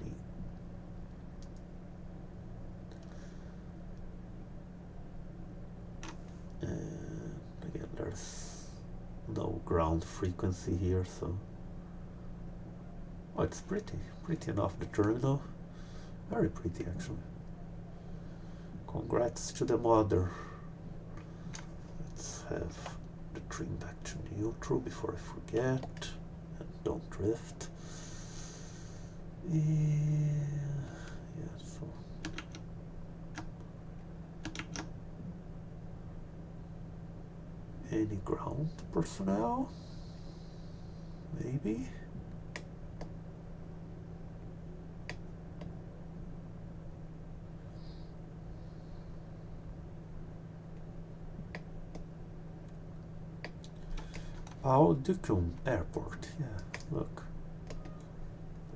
Speaker 1: in. And again, there's no ground frequency here, so oh, it's pretty enough, the terminal. Very pretty, actually. Congrats to the mother. Let's have the trim back to neutral before I forget, and don't drift. Yeah, so any ground personnel? Maybe. Oh, Duqm Airport. Yeah, look.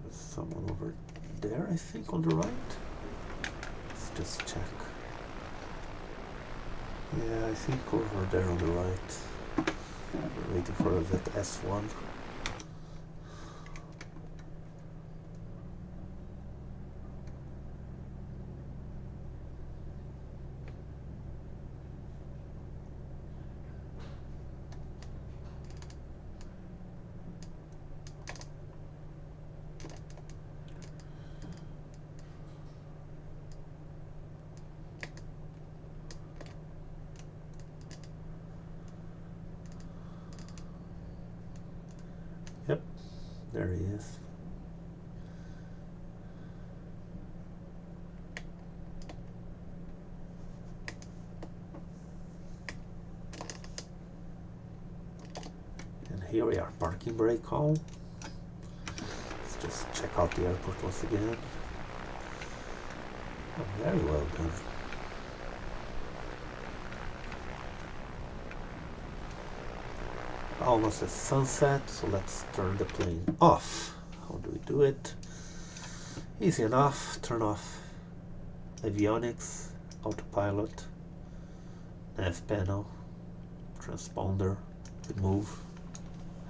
Speaker 1: There's someone over there, I think, on the right. Let's just check. Yeah, I think over there on the right. We're waiting for that S1. Yep, there he is. And here we are, parking brake on. Let's just check out the airport once again. Oh, very well done. Almost at sunset, so let's turn the plane off. How do we do it? Easy enough. Turn off avionics, autopilot, nav panel, transponder, remove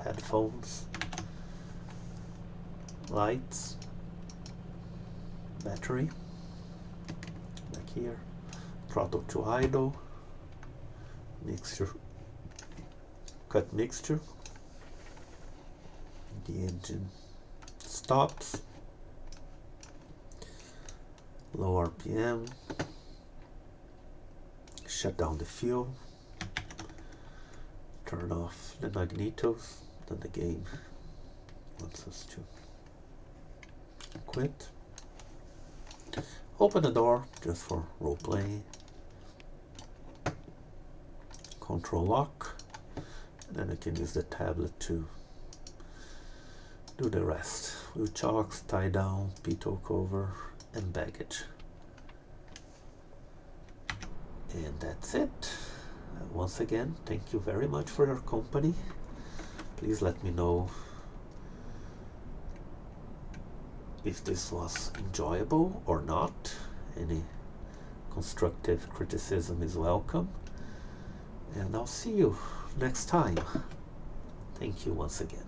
Speaker 1: headphones, lights, battery, back here, throttle to idle, mixture, cut mixture, the engine stops, low RPM, shut down the fuel, turn off the magnetos, then the game wants us to quit. Open the door just for role playing, control lock, and then I can use the tablet to do the rest. Wheel chocks, tie down, pitot cover, and baggage. And that's it. Once again, thank you very much for your company. Please let me know if this was enjoyable or not. Any constructive criticism is welcome. And I'll see you next time. Thank you once again.